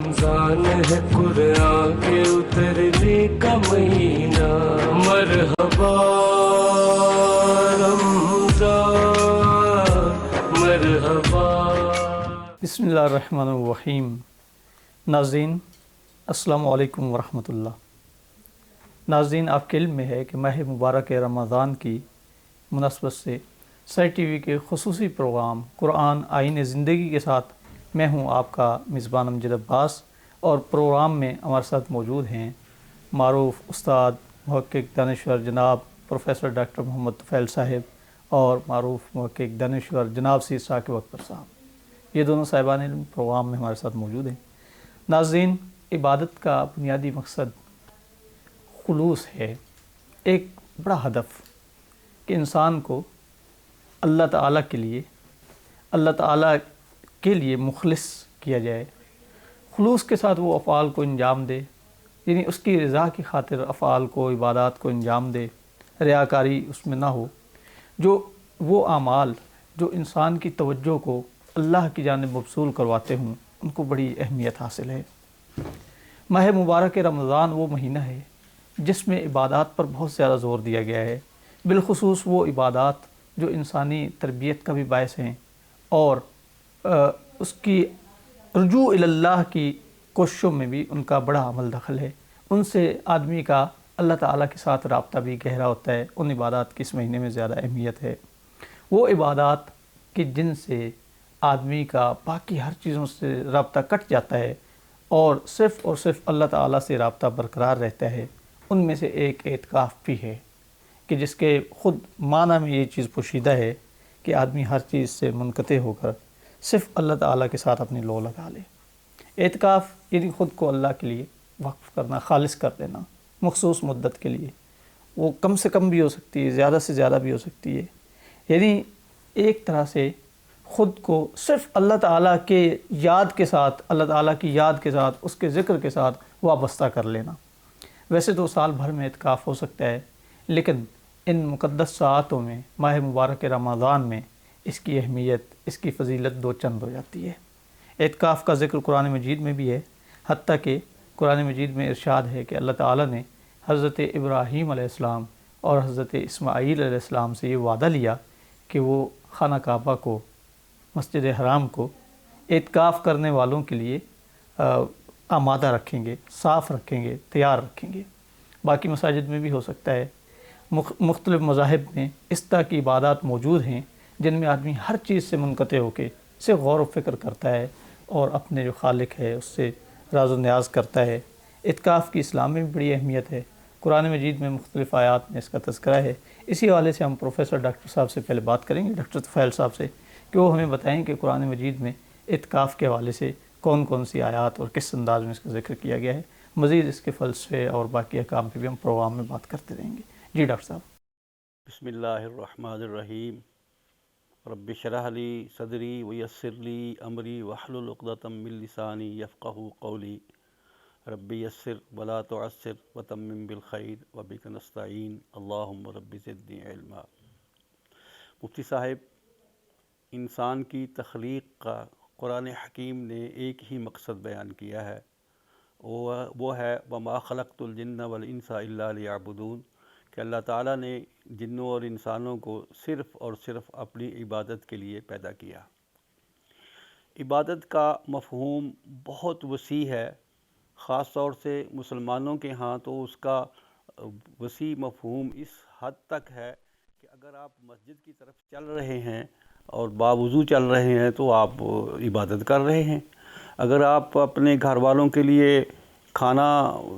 رمضان ہے قرآن کے اترنے کا مہینہ، مرحبا رمضان مرحبا۔ بسم اللہ الرحمن الرحیم۔ ناظرین السلام علیکم ورحمۃ اللہ۔ ناظرین، آپ کے علم میں ہے کہ ماہ مبارک رمضان کی مناسبت سے سر ٹی وی کے خصوصی پروگرام قرآن آئین زندگی کے ساتھ میں ہوں آپ کا میزبان امجد عباس، اور پروگرام میں ہمارے ساتھ موجود ہیں معروف استاد محقق دانشور جناب پروفیسر ڈاکٹر محمد طفیل صاحب اور معروف محقق دانشور جناب سید ثاقب اکبر صاحب۔ یہ دونوں صاحبان علم پروگرام میں ہمارے ساتھ موجود ہیں۔ ناظرین، عبادت کا بنیادی مقصد خلوص ہے، ایک بڑا ہدف کہ انسان کو اللہ تعالیٰ کے لیے مخلص کیا جائے، خلوص کے ساتھ وہ افعال کو انجام دے، یعنی اس کی رضا کی خاطر افعال کو، عبادات کو انجام دے، ریاکاری اس میں نہ ہو۔ جو وہ اعمال جو انسان کی توجہ کو اللہ کی جانب مبذول کرواتے ہوں، ان کو بڑی اہمیت حاصل ہے۔ ماہ مبارک رمضان وہ مہینہ ہے جس میں عبادات پر بہت زیادہ زور دیا گیا ہے، بالخصوص وہ عبادات جو انسانی تربیت کا بھی باعث ہیں اور اس کی رجوع اللہ کی کوششوں میں بھی ان کا بڑا عمل دخل ہے۔ ان سے آدمی کا اللہ تعالیٰ کے ساتھ رابطہ بھی گہرا ہوتا ہے۔ ان عبادات کی اس مہینے میں زیادہ اہمیت ہے، وہ عبادات کہ جن سے آدمی کا باقی ہر چیزوں سے رابطہ کٹ جاتا ہے اور صرف اللہ تعالیٰ سے رابطہ برقرار رہتا ہے۔ ان میں سے ایک اعتکاف بھی ہے کہ جس کے خود معنی میں یہ چیز پوشیدہ ہے کہ آدمی ہر چیز سے منقطع ہو کر صرف اللہ تعالیٰ کے ساتھ اپنی لو لگا لے۔ اعتکاف یعنی خود کو اللہ کے لیے وقف کرنا، خالص کر دینا مخصوص مدت کے لیے۔ وہ کم سے کم بھی ہو سکتی ہے، زیادہ سے زیادہ بھی ہو سکتی ہے، یعنی ایک طرح سے خود کو صرف اللہ تعالیٰ کے یاد کے ساتھ، اللہ تعالیٰ کی یاد کے ساتھ، اس کے ذکر کے ساتھ وابستہ کر لینا۔ ویسے تو سال بھر میں اعتکاف ہو سکتا ہے، لیکن ان مقدس ساعتوں میں، ماہ مبارک رمضان میں اس کی اہمیت، اس کی فضیلت دو چند ہو جاتی ہے۔ اعتکاف کا ذکر قرآن مجید میں بھی ہے، حتیٰ کہ قرآن مجید میں ارشاد ہے کہ اللہ تعالیٰ نے حضرت ابراہیم علیہ السلام اور حضرت اسماعیل علیہ السلام سے یہ وعدہ لیا کہ وہ خانہ کعبہ کو، مسجد حرام کو اعتکاف کرنے والوں کے لیے آمادہ رکھیں گے، صاف رکھیں گے، تیار رکھیں گے۔ باقی مساجد میں بھی ہو سکتا ہے۔ مختلف مذاہب میں اس طرح کی عبادات موجود ہیں جن میں آدمی ہر چیز سے منقطع ہو کے صرف غور و فکر کرتا ہے اور اپنے جو خالق ہے اس سے راز و نیاز کرتا ہے۔ اعتکاف کی اسلام میں بھی بڑی اہمیت ہے، قرآن مجید میں مختلف آیات میں اس کا تذکرہ ہے۔ اسی حوالے سے ہم پروفیسر ڈاکٹر صاحب سے پہلے بات کریں گے، ڈاکٹر طفیل صاحب سے، کہ وہ ہمیں بتائیں کہ قرآن مجید میں اعتکاف کے حوالے سے کون کون سی آیات اور کس انداز میں اس کا ذکر کیا گیا ہے۔ مزید اس کے فلسفے اور باقی احکام پہ بھی ہم پروگرام میں بات کرتے رہیں گے۔ جی ڈاکٹر صاحب۔ بسم اللہ الرحمن الرحیم۔ رب اشرح لی صدری ویسر لی امری واحلل عقدۃ من لسانی یفقہوا قولی۔ رب یسر ولا تعسر وتمم بالخیر وبک نستعین اللہم رب زدنی علما۔ مفتی صاحب، انسان کی تخلیق کا قرآن حکیم نے ایک ہی مقصد بیان کیا ہے، وہ ہے وما خلقت الجن والانس الا لیعبدون، کہ اللہ تعالیٰ نے جنوں اور انسانوں کو صرف اور صرف اپنی عبادت کے لیے پیدا کیا۔ عبادت کا مفہوم بہت وسیع ہے، خاص طور سے مسلمانوں کے ہاں تو اس کا وسیع مفہوم اس حد تک ہے کہ اگر آپ مسجد کی طرف چل رہے ہیں اور باوضو چل رہے ہیں تو آپ عبادت کر رہے ہیں۔ اگر آپ اپنے گھر والوں کے لیے کھانا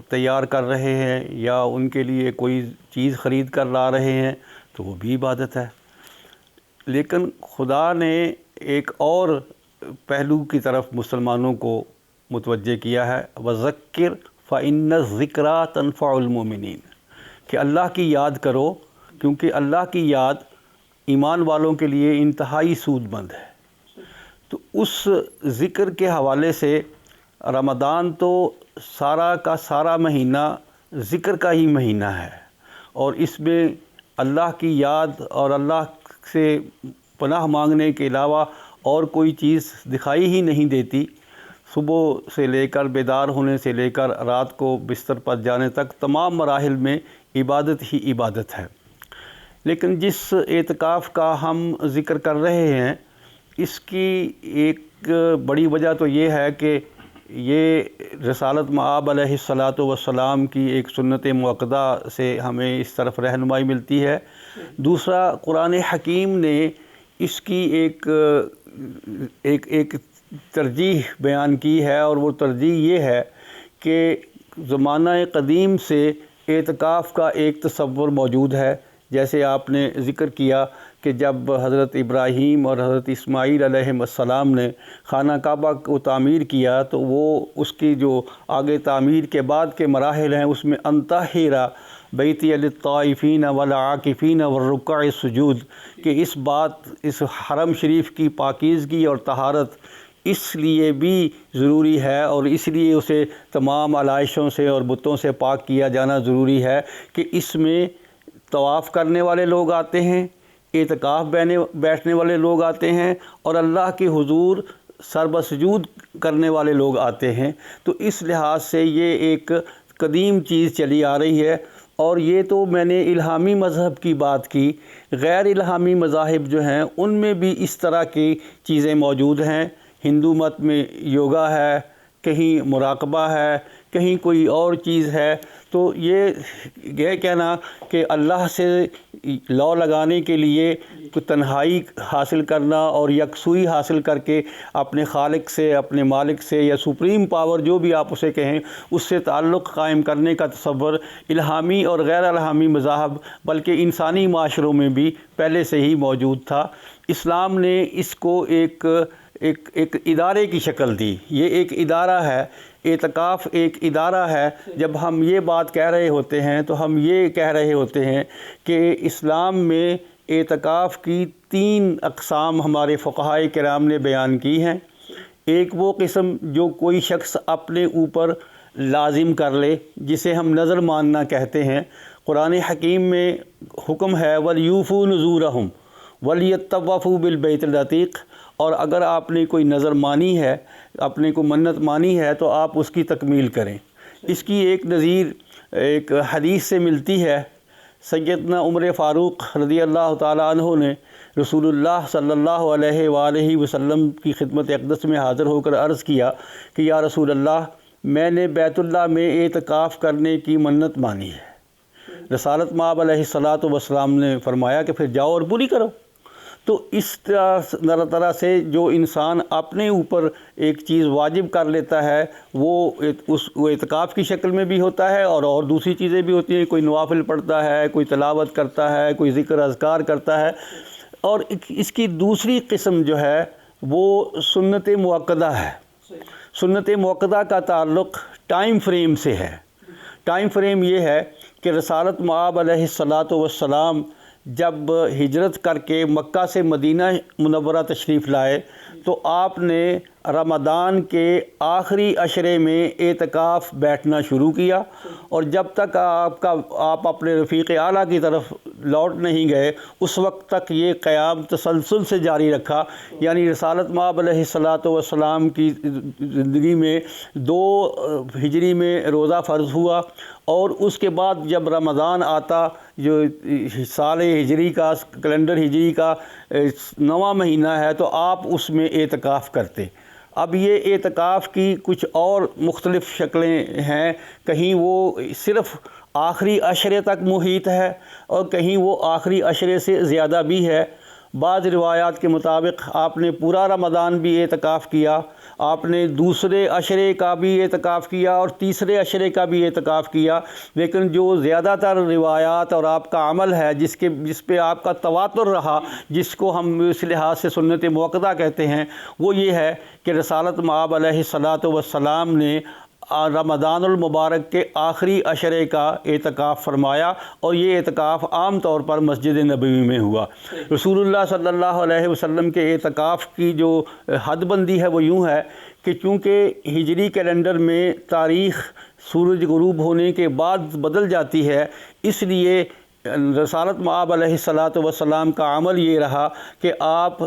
تیار کر رہے ہیں یا ان کے لیے کوئی چیز خرید کر لا رہے ہیں تو وہ بھی عبادت ہے۔ لیکن خدا نے ایک اور پہلو کی طرف مسلمانوں کو متوجہ کیا ہے، وَذَكِّرْ فَإِنَّ الذِّكْرَىٰ تَنفَعُ الْمُؤْمِنِينَ، کہ اللہ کی یاد کرو کیونکہ اللہ کی یاد ایمان والوں کے لیے انتہائی سود مند ہے۔ تو اس ذکر کے حوالے سے رمضان تو سارا کا سارا مہینہ ذکر کا ہی مہینہ ہے، اور اس میں اللہ کی یاد اور اللہ سے پناہ مانگنے کے علاوہ اور کوئی چیز دکھائی ہی نہیں دیتی، صبح سے لے کر بیدار ہونے سے لے کر رات کو بستر پر جانے تک تمام مراحل میں عبادت ہی عبادت ہے۔ لیکن جس اعتکاف کا ہم ذکر کر رہے ہیں اس کی ایک بڑی وجہ تو یہ ہے کہ یہ رسالت مآب علیہ الصلاۃ والسلام کی ایک سنت موقدہ سے ہمیں اس طرف رہنمائی ملتی ہے۔ دوسرا، قرآن حکیم نے اس کی ایک ترجیح بیان کی ہے، اور وہ ترجیح یہ ہے کہ زمانہ قدیم سے اعتکاف کا ایک تصور موجود ہے۔ جیسے آپ نے ذکر کیا کہ جب حضرت ابراہیم اور حضرت اسماعیل علیہ السلام نے خانہ کعبہ کو تعمیر کیا تو وہ اس کی جو آگے تعمیر کے بعد کے مراحل ہیں اس میں انطہر بیتی للطائفین والعاکفین والرکع السجود، کہ اس حرم شریف کی پاکیزگی اور طہارت اس لیے بھی ضروری ہے، اور اس لیے اسے تمام علائشوں سے اور بتوں سے پاک کیا جانا ضروری ہے کہ اس میں طواف کرنے والے لوگ آتے ہیں، اعتکاف بیٹھنے والے لوگ آتے ہیں، اور اللہ کے حضور سر بسجود کرنے والے لوگ آتے ہیں۔ تو اس لحاظ سے یہ ایک قدیم چیز چلی آ رہی ہے، اور یہ تو میں نے الہامی مذہب کی بات کی۔ غیر الہامی مذاہب جو ہیں ان میں بھی اس طرح کی چیزیں موجود ہیں۔ ہندو مت میں یوگا ہے، کہیں مراقبہ ہے، کہیں کوئی اور چیز ہے۔ تو یہ کہنا کہ اللہ سے لو لگانے کے لیے تنہائی حاصل کرنا اور یکسوئی حاصل کر کے اپنے خالق سے، اپنے مالک سے، یا سپریم پاور جو بھی آپ اسے کہیں، اس سے تعلق قائم کرنے کا تصور الہامی اور غیر الہامی مذاہب بلکہ انسانی معاشروں میں بھی پہلے سے ہی موجود تھا۔ اسلام نے اس کو ایک ادارے کی شکل دی۔ یہ ایک ادارہ ہے، اعتکاف ایک ادارہ ہے۔ جب ہم یہ بات کہہ رہے ہوتے ہیں تو ہم یہ کہہ رہے ہوتے ہیں کہ اسلام میں اعتکاف کی 3 اقسام ہمارے فقہائے کرام نے بیان کی ہیں۔ ایک وہ قسم جو کوئی شخص اپنے اوپر لازم کر لے، جسے ہم نظر ماننا کہتے ہیں۔ قرآن حکیم میں حکم ہے وَلْيُوفُوا نُذُورَهُمْ وَلْيَطَّوَّفُوا بِالْبَيْتِ الْعَتِيقِ، اور اگر آپ نے کوئی نظر مانی ہے، اپنے کو منت مانی ہے تو آپ اس کی تکمیل کریں۔ اس کی ایک نظیر ایک حدیث سے ملتی ہے۔ سیدنا عمر فاروق رضی اللہ تعالیٰ عنہ نے رسول اللہ صلی اللہ علیہ وآلہ وسلم کی خدمت اقدس میں حاضر ہو کر عرض کیا کہ یا رسول اللہ، میں نے بیت اللہ میں اعتکاف کرنے کی منت مانی ہے۔ رسالت مآب علیہ الصلاۃ والسلام نے فرمایا کہ پھر جاؤ اور پوری کرو۔ تو اس طرح سے جو انسان اپنے اوپر ایک چیز واجب کر لیتا ہے وہ اعتکاف کی شکل میں بھی ہوتا ہے، اور دوسری چیزیں بھی ہوتی ہیں۔ کوئی نوافل پڑھتا ہے، کوئی تلاوت کرتا ہے، کوئی ذکر اذکار کرتا ہے۔ اور اس کی دوسری قسم جو ہے وہ سنت موقدہ ہے۔ سنت موقدہ کا تعلق ٹائم فریم سے ہے۔ ٹائم فریم یہ ہے کہ رسالت مآب علیہ الصلاۃ والسلام جب ہجرت کر کے مکہ سے مدینہ منورہ تشریف لائے تو آپ نے رمضان کے آخری عشرے میں اعتکاف بیٹھنا شروع کیا، اور جب تک آپ اپنے رفیق اعلیٰ کی طرف لوٹ نہیں گئے اس وقت تک یہ قیام تسلسل سے جاری رکھا۔ یعنی رسالت مآب علیہ الصلاۃ والسلام کی زندگی میں 2 ہجری میں روزہ فرض ہوا، اور اس کے بعد جب رمضان آتا، جو سال ہجری کا کیلنڈر ہجری کا 9واں مہینہ ہے، تو آپ اس میں اعتکاف کرتے۔ اب یہ اعتکاف کی کچھ اور مختلف شکلیں ہیں۔ کہیں وہ صرف آخری عشرے تک محیط ہے، اور کہیں وہ آخری عشرے سے زیادہ بھی ہے۔ بعض روایات کے مطابق آپ نے پورا رمضان بھی اعتکاف کیا، آپ نے دوسرے عشرے کا بھی اعتکاف کیا، اور تیسرے عشرے کا بھی اعتکاف کیا۔ لیکن جو زیادہ تر روایات اور آپ کا عمل ہے جس پہ آپ کا تواتر رہا، جس کو ہم اس لحاظ سے سنت موقدہ کہتے ہیں، وہ یہ ہے کہ رسالت مآب علیہ الصلاۃ والسلام نے رمضان المبارک کے آخری عشرے کا اعتکاف فرمایا، اور یہ اعتکاف عام طور پر مسجد نبوی میں ہوا۔ رسول اللہ صلی اللہ علیہ وسلم کے اعتکاف کی جو حد بندی ہے وہ یوں ہے کہ چونکہ ہجری کیلنڈر میں تاریخ سورج غروب ہونے کے بعد بدل جاتی ہے، اس لیے رسالت مآب علیہ الصلاۃ والسلام کا عمل یہ رہا کہ آپ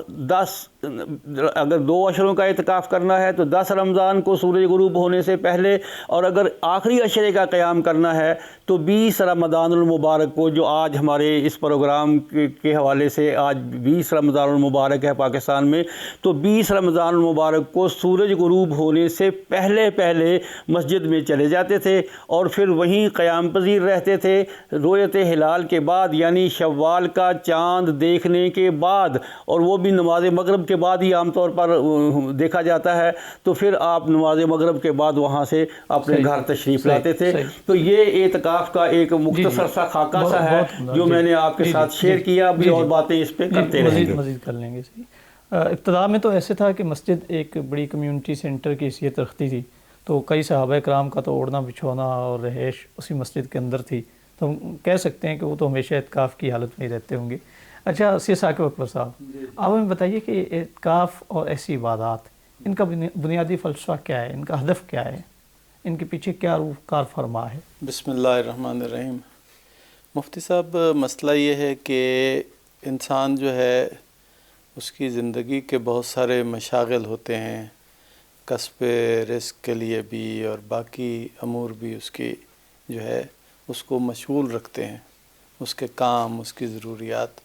اگر 2 عشروں کا اعتکاف کرنا ہے تو 10 رمضان کو سورج غروب ہونے سے پہلے، اور اگر آخری عشرے کا قیام کرنا ہے تو 20 رمضان المبارک کو، جو آج ہمارے اس پروگرام کے حوالے سے آج 20 رمضان المبارک ہے پاکستان میں، تو 20 رمضان المبارک کو سورج غروب ہونے سے پہلے مسجد میں چلے جاتے تھے اور پھر وہیں قیام پذیر رہتے تھے رؤیت ہلال کے بعد، یعنی شوال کا چاند دیکھنے کے بعد، اور وہ بھی نماز مغرب کے بعد ہی عام طور پر دیکھا جاتا ہے، تو پھر آپ نماز مغرب کے بعد وہاں سے اپنے گھر تشریف لاتے تھے۔ تو یہ اعتکاف کا ایک مختصر سا خاکہ سا ہے جو میں نے آپ کے ساتھ شیئر کیا، بھی اور باتیں اس پہ کرتے رہیں گے، مزید کر لیں گے۔ ابتدا میں تو ایسے تھا کہ مسجد ایک بڑی کمیونٹی سینٹر کی حیثیت رکھتی تھی، تو کئی صحابہ کرام کا تو اوڑھنا بچھونا اور رہائش اسی مسجد کے اندر تھی، تو ہم کہہ سکتے ہیں کہ وہ تو ہمیشہ اعتکاف کی حالت میں ہی رہتے ہوں گے۔ اچھا سی ثاقب اکبر صاحب، آپ ہمیں بتائیے کہ اعتکاف اور ایسی عبادات، ان کا بنیادی فلسفہ کیا ہے، ان کا ہدف کیا ہے، ان کے پیچھے کیا روح کار فرما ہے؟ بسم اللہ الرحمن الرحیم۔ مفتی صاحب، مسئلہ یہ ہے کہ انسان جو ہے اس کی زندگی کے بہت سارے مشاغل ہوتے ہیں، کسب رزق کے لیے بھی اور باقی امور بھی اس کی جو ہے اس کو مشغول رکھتے ہیں، اس کے کام، اس کی ضروریات۔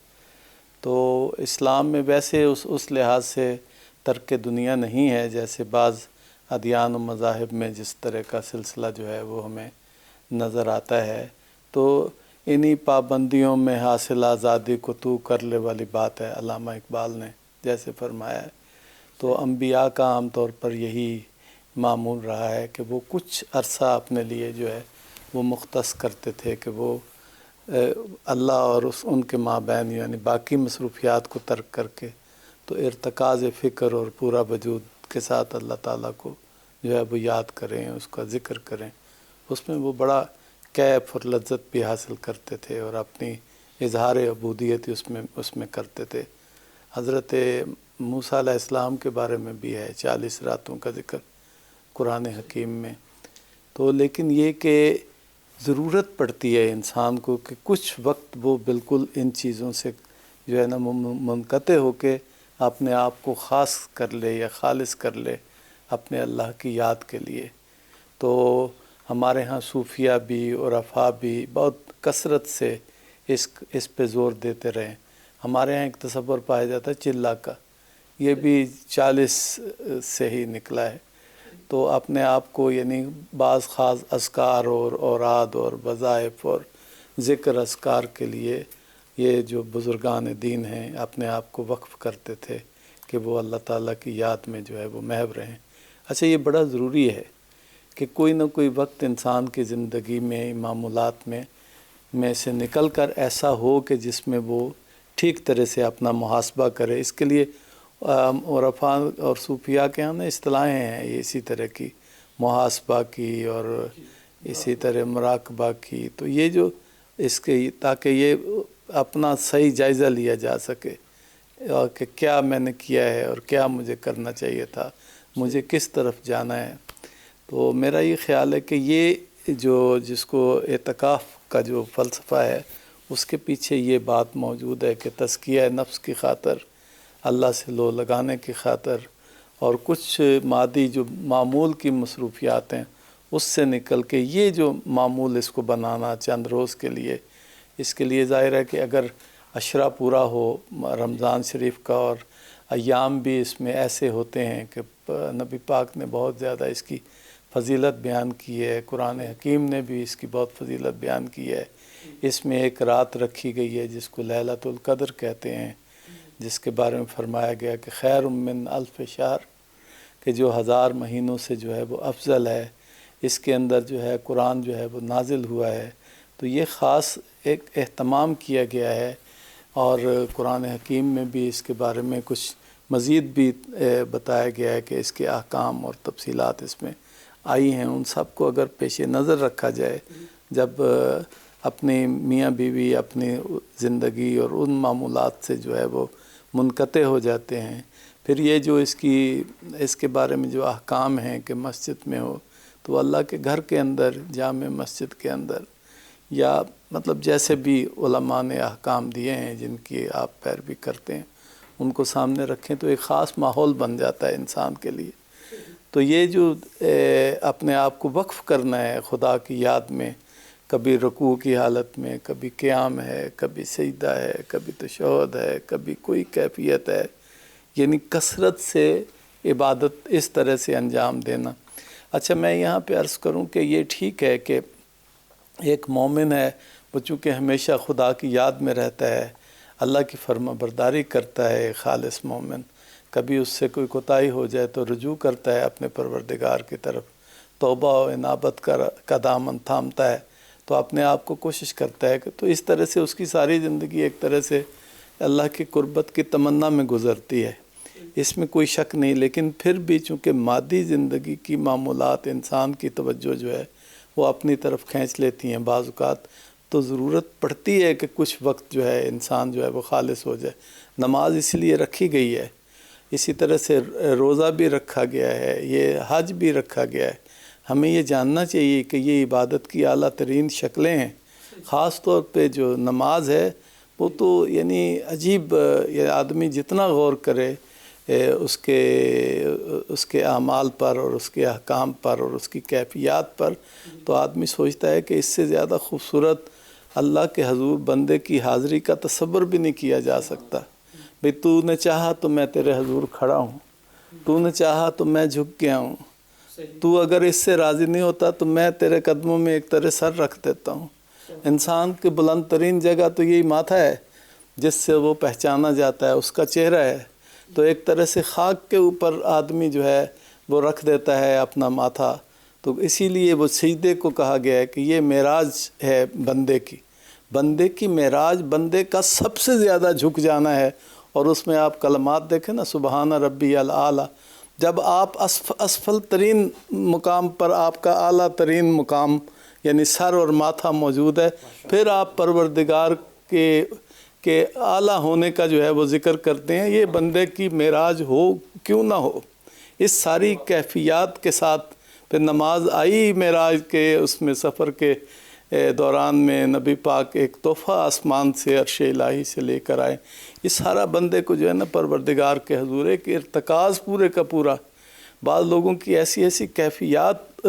تو اسلام میں ویسے اس لحاظ سے ترک دنیا نہیں ہے جیسے بعض ادیان و مذاہب میں جس طرح کا سلسلہ جو ہے وہ ہمیں نظر آتا ہے۔ تو انہی پابندیوں میں حاصل آزادی کو تو کر لے والی بات ہے، علامہ اقبال نے جیسے فرمایا ہے۔ تو انبیاء کا عام طور پر یہی معمول رہا ہے کہ وہ کچھ عرصہ اپنے لیے جو ہے وہ مختص کرتے تھے کہ وہ اللہ اور ان کے مابین یعنی باقی مصروفیات کو ترک کر کے تو ارتکاز فکر اور پورا وجود کے ساتھ اللہ تعالیٰ کو جو ہے وہ یاد کریں، اس کا ذکر کریں۔ اس میں وہ بڑا کیف اور لذت بھی حاصل کرتے تھے اور اپنی اظہار عبودیت اس میں کرتے تھے۔ حضرت موسیٰ علیہ السلام کے بارے میں بھی ہے 40 راتوں کا ذکر قرآن حکیم میں۔ تو لیکن یہ کہ ضرورت پڑتی ہے انسان کو کہ کچھ وقت وہ بالکل ان چیزوں سے جو ہے نا منقطع ہو کے اپنے آپ کو خاص کر لے یا خالص کر لے اپنے اللہ کی یاد کے لیے۔ تو ہمارے ہاں صوفیہ بھی عرفاء بھی بہت کثرت سے اس پہ زور دیتے رہے۔ ہمارے ہاں ایک تصور پایا جاتا ہے چلہ کا، یہ بھی 40 سے ہی نکلا ہے۔ تو اپنے آپ کو یعنی بعض خاص اذکار اور اوراد اور وظائف اور ذکر اذکار کے لیے یہ جو بزرگان دین ہیں اپنے آپ کو وقف کرتے تھے کہ وہ اللہ تعالیٰ کی یاد میں جو ہے وہ محو رہیں۔ اچھا، یہ بڑا ضروری ہے کہ کوئی نہ کوئی وقت انسان کی زندگی میں معمولات میں سے نکل کر ایسا ہو کہ جس میں وہ ٹھیک طرح سے اپنا محاسبہ کرے۔ اس کے لیے عرفاء اور صوفیاء کے ہاں اصطلاحیں ہیں اسی طرح کی، محاسبہ کی اور اسی طرح مراقبہ کی۔ تو یہ جو اس کے تاکہ یہ اپنا صحیح جائزہ لیا جا سکے اور کہ کیا میں نے کیا ہے اور کیا مجھے کرنا چاہیے تھا، مجھے کس طرف جانا ہے۔ تو میرا یہ خیال ہے کہ یہ جس کو اعتکاف کا جو فلسفہ ہے اس کے پیچھے یہ بات موجود ہے کہ تزکیہ نفس کی خاطر، اللہ سے لو لگانے کی خاطر اور کچھ مادی جو معمول کی مصروفیات ہیں اس سے نکل کے یہ جو معمول اس کو بنانا چند روز کے لیے، اس کے لیے ظاہر ہے کہ اگر عشرہ پورا ہو رمضان شریف کا اور ایام بھی اس میں ایسے ہوتے ہیں کہ نبی پاک نے بہت زیادہ اس کی فضیلت بیان کی ہے، قرآن حکیم نے بھی اس کی بہت فضیلت بیان کی ہے۔ اس میں ایک رات رکھی گئی ہے جس کو لیلۃ القدر کہتے ہیں، جس کے بارے میں فرمایا گیا کہ خیر من الف شہر، کہ جو 1000 مہینوں سے جو ہے وہ افضل ہے۔ اس کے اندر جو ہے قرآن جو ہے وہ نازل ہوا ہے، تو یہ خاص ایک اہتمام کیا گیا ہے۔ اور قرآن حکیم میں بھی اس کے بارے میں کچھ مزید بھی بتایا گیا ہے کہ اس کے احکام اور تفصیلات اس میں آئی ہیں۔ ان سب کو اگر پیش نظر رکھا جائے، جب اپنی میاں بیوی اپنی زندگی اور ان معمولات سے جو ہے وہ منقطع ہو جاتے ہیں، پھر یہ جو اس کے بارے میں جو احکام ہیں کہ مسجد میں ہو تو اللہ کے گھر کے اندر، جامع مسجد کے اندر یا مطلب جیسے بھی علماء نے احکام دیے ہیں جن کی آپ پیروی کرتے ہیں ان کو سامنے رکھیں تو ایک خاص ماحول بن جاتا ہے انسان کے لیے۔ تو یہ جو اپنے آپ کو وقف کرنا ہے خدا کی یاد میں، کبھی رکوع کی حالت میں، کبھی قیام ہے، کبھی سجدہ ہے، کبھی تشہد ہے، کبھی کوئی کیفیت ہے، یعنی کثرت سے عبادت اس طرح سے انجام دینا۔ اچھا میں یہاں پہ عرض کروں کہ یہ ٹھیک ہے کہ ایک مومن ہے وہ چونکہ ہمیشہ خدا کی یاد میں رہتا ہے، اللہ کی فرما برداری کرتا ہے، خالص مومن کبھی اس سے کوئی کوتاہی ہو جائے تو رجوع کرتا ہے اپنے پروردگار کی طرف، توبہ و انابت کا دامن تھامتا ہے، تو اپنے آپ کو کوشش کرتا ہے کہ تو اس طرح سے اس کی ساری زندگی ایک طرح سے اللہ کی قربت کی تمنا میں گزرتی ہے، اس میں کوئی شک نہیں۔ لیکن پھر بھی چونکہ مادی زندگی کی معمولات انسان کی توجہ جو ہے وہ اپنی طرف کھینچ لیتی ہیں بعض اوقات، تو ضرورت پڑتی ہے کہ کچھ وقت جو ہے انسان جو ہے وہ خالص ہو جائے۔ نماز اس لیے رکھی گئی ہے، اسی طرح سے روزہ بھی رکھا گیا ہے، یہ حج بھی رکھا گیا ہے۔ ہمیں یہ جاننا چاہیے کہ یہ عبادت کی اعلیٰ ترین شکلیں ہیں، خاص طور پہ جو نماز ہے وہ تو یعنی عجیب، یہ آدمی جتنا غور کرے اس کے اعمال پر اور اس کے احکام پر اور اس کی کیفیات پر، تو آدمی سوچتا ہے کہ اس سے زیادہ خوبصورت اللہ کے حضور بندے کی حاضری کا تصور بھی نہیں کیا جا سکتا۔ بھئی تو نے چاہا تو میں تیرے حضور کھڑا ہوں، تو نے چاہا تو میں جھک گیا ہوں، تو اگر اس سے راضی نہیں ہوتا تو میں تیرے قدموں میں ایک طرح سر رکھ دیتا ہوں۔ انسان کی بلند ترین جگہ تو یہی ماتھا ہے جس سے وہ پہچانا جاتا ہے، اس کا چہرہ ہے، تو ایک طرح سے خاک کے اوپر آدمی جو ہے وہ رکھ دیتا ہے اپنا ماتھا، تو اسی لیے وہ سجدے کو کہا گیا ہے کہ یہ معراج ہے بندے کی معراج، بندے کا سب سے زیادہ جھک جانا ہے۔ اور اس میں آپ کلمات دیکھیں نا، سبحان ربی الاعلیٰ، جب آپ اسفل ترین مقام پر آپ کا اعلیٰ ترین مقام یعنی سر اور ماتھا موجود ہے، پھر آپ پروردگار کے اعلیٰ ہونے کا جو ہے وہ ذکر کرتے ہیں۔ یہ بندے کی معراج ہو کیوں نہ ہو، اس ساری کیفیات کے ساتھ پھر نماز آئی معراج کے اس میں سفر کے دوران میں نبی پاک ایک تحفہ آسمان سے عرش الہی سے لے کر آئے۔ یہ سارا بندے کو جو ہے نا پروردگار کے حضور ایک ارتکاز پورے کا پورا۔ بعض لوگوں کی ایسی کیفیات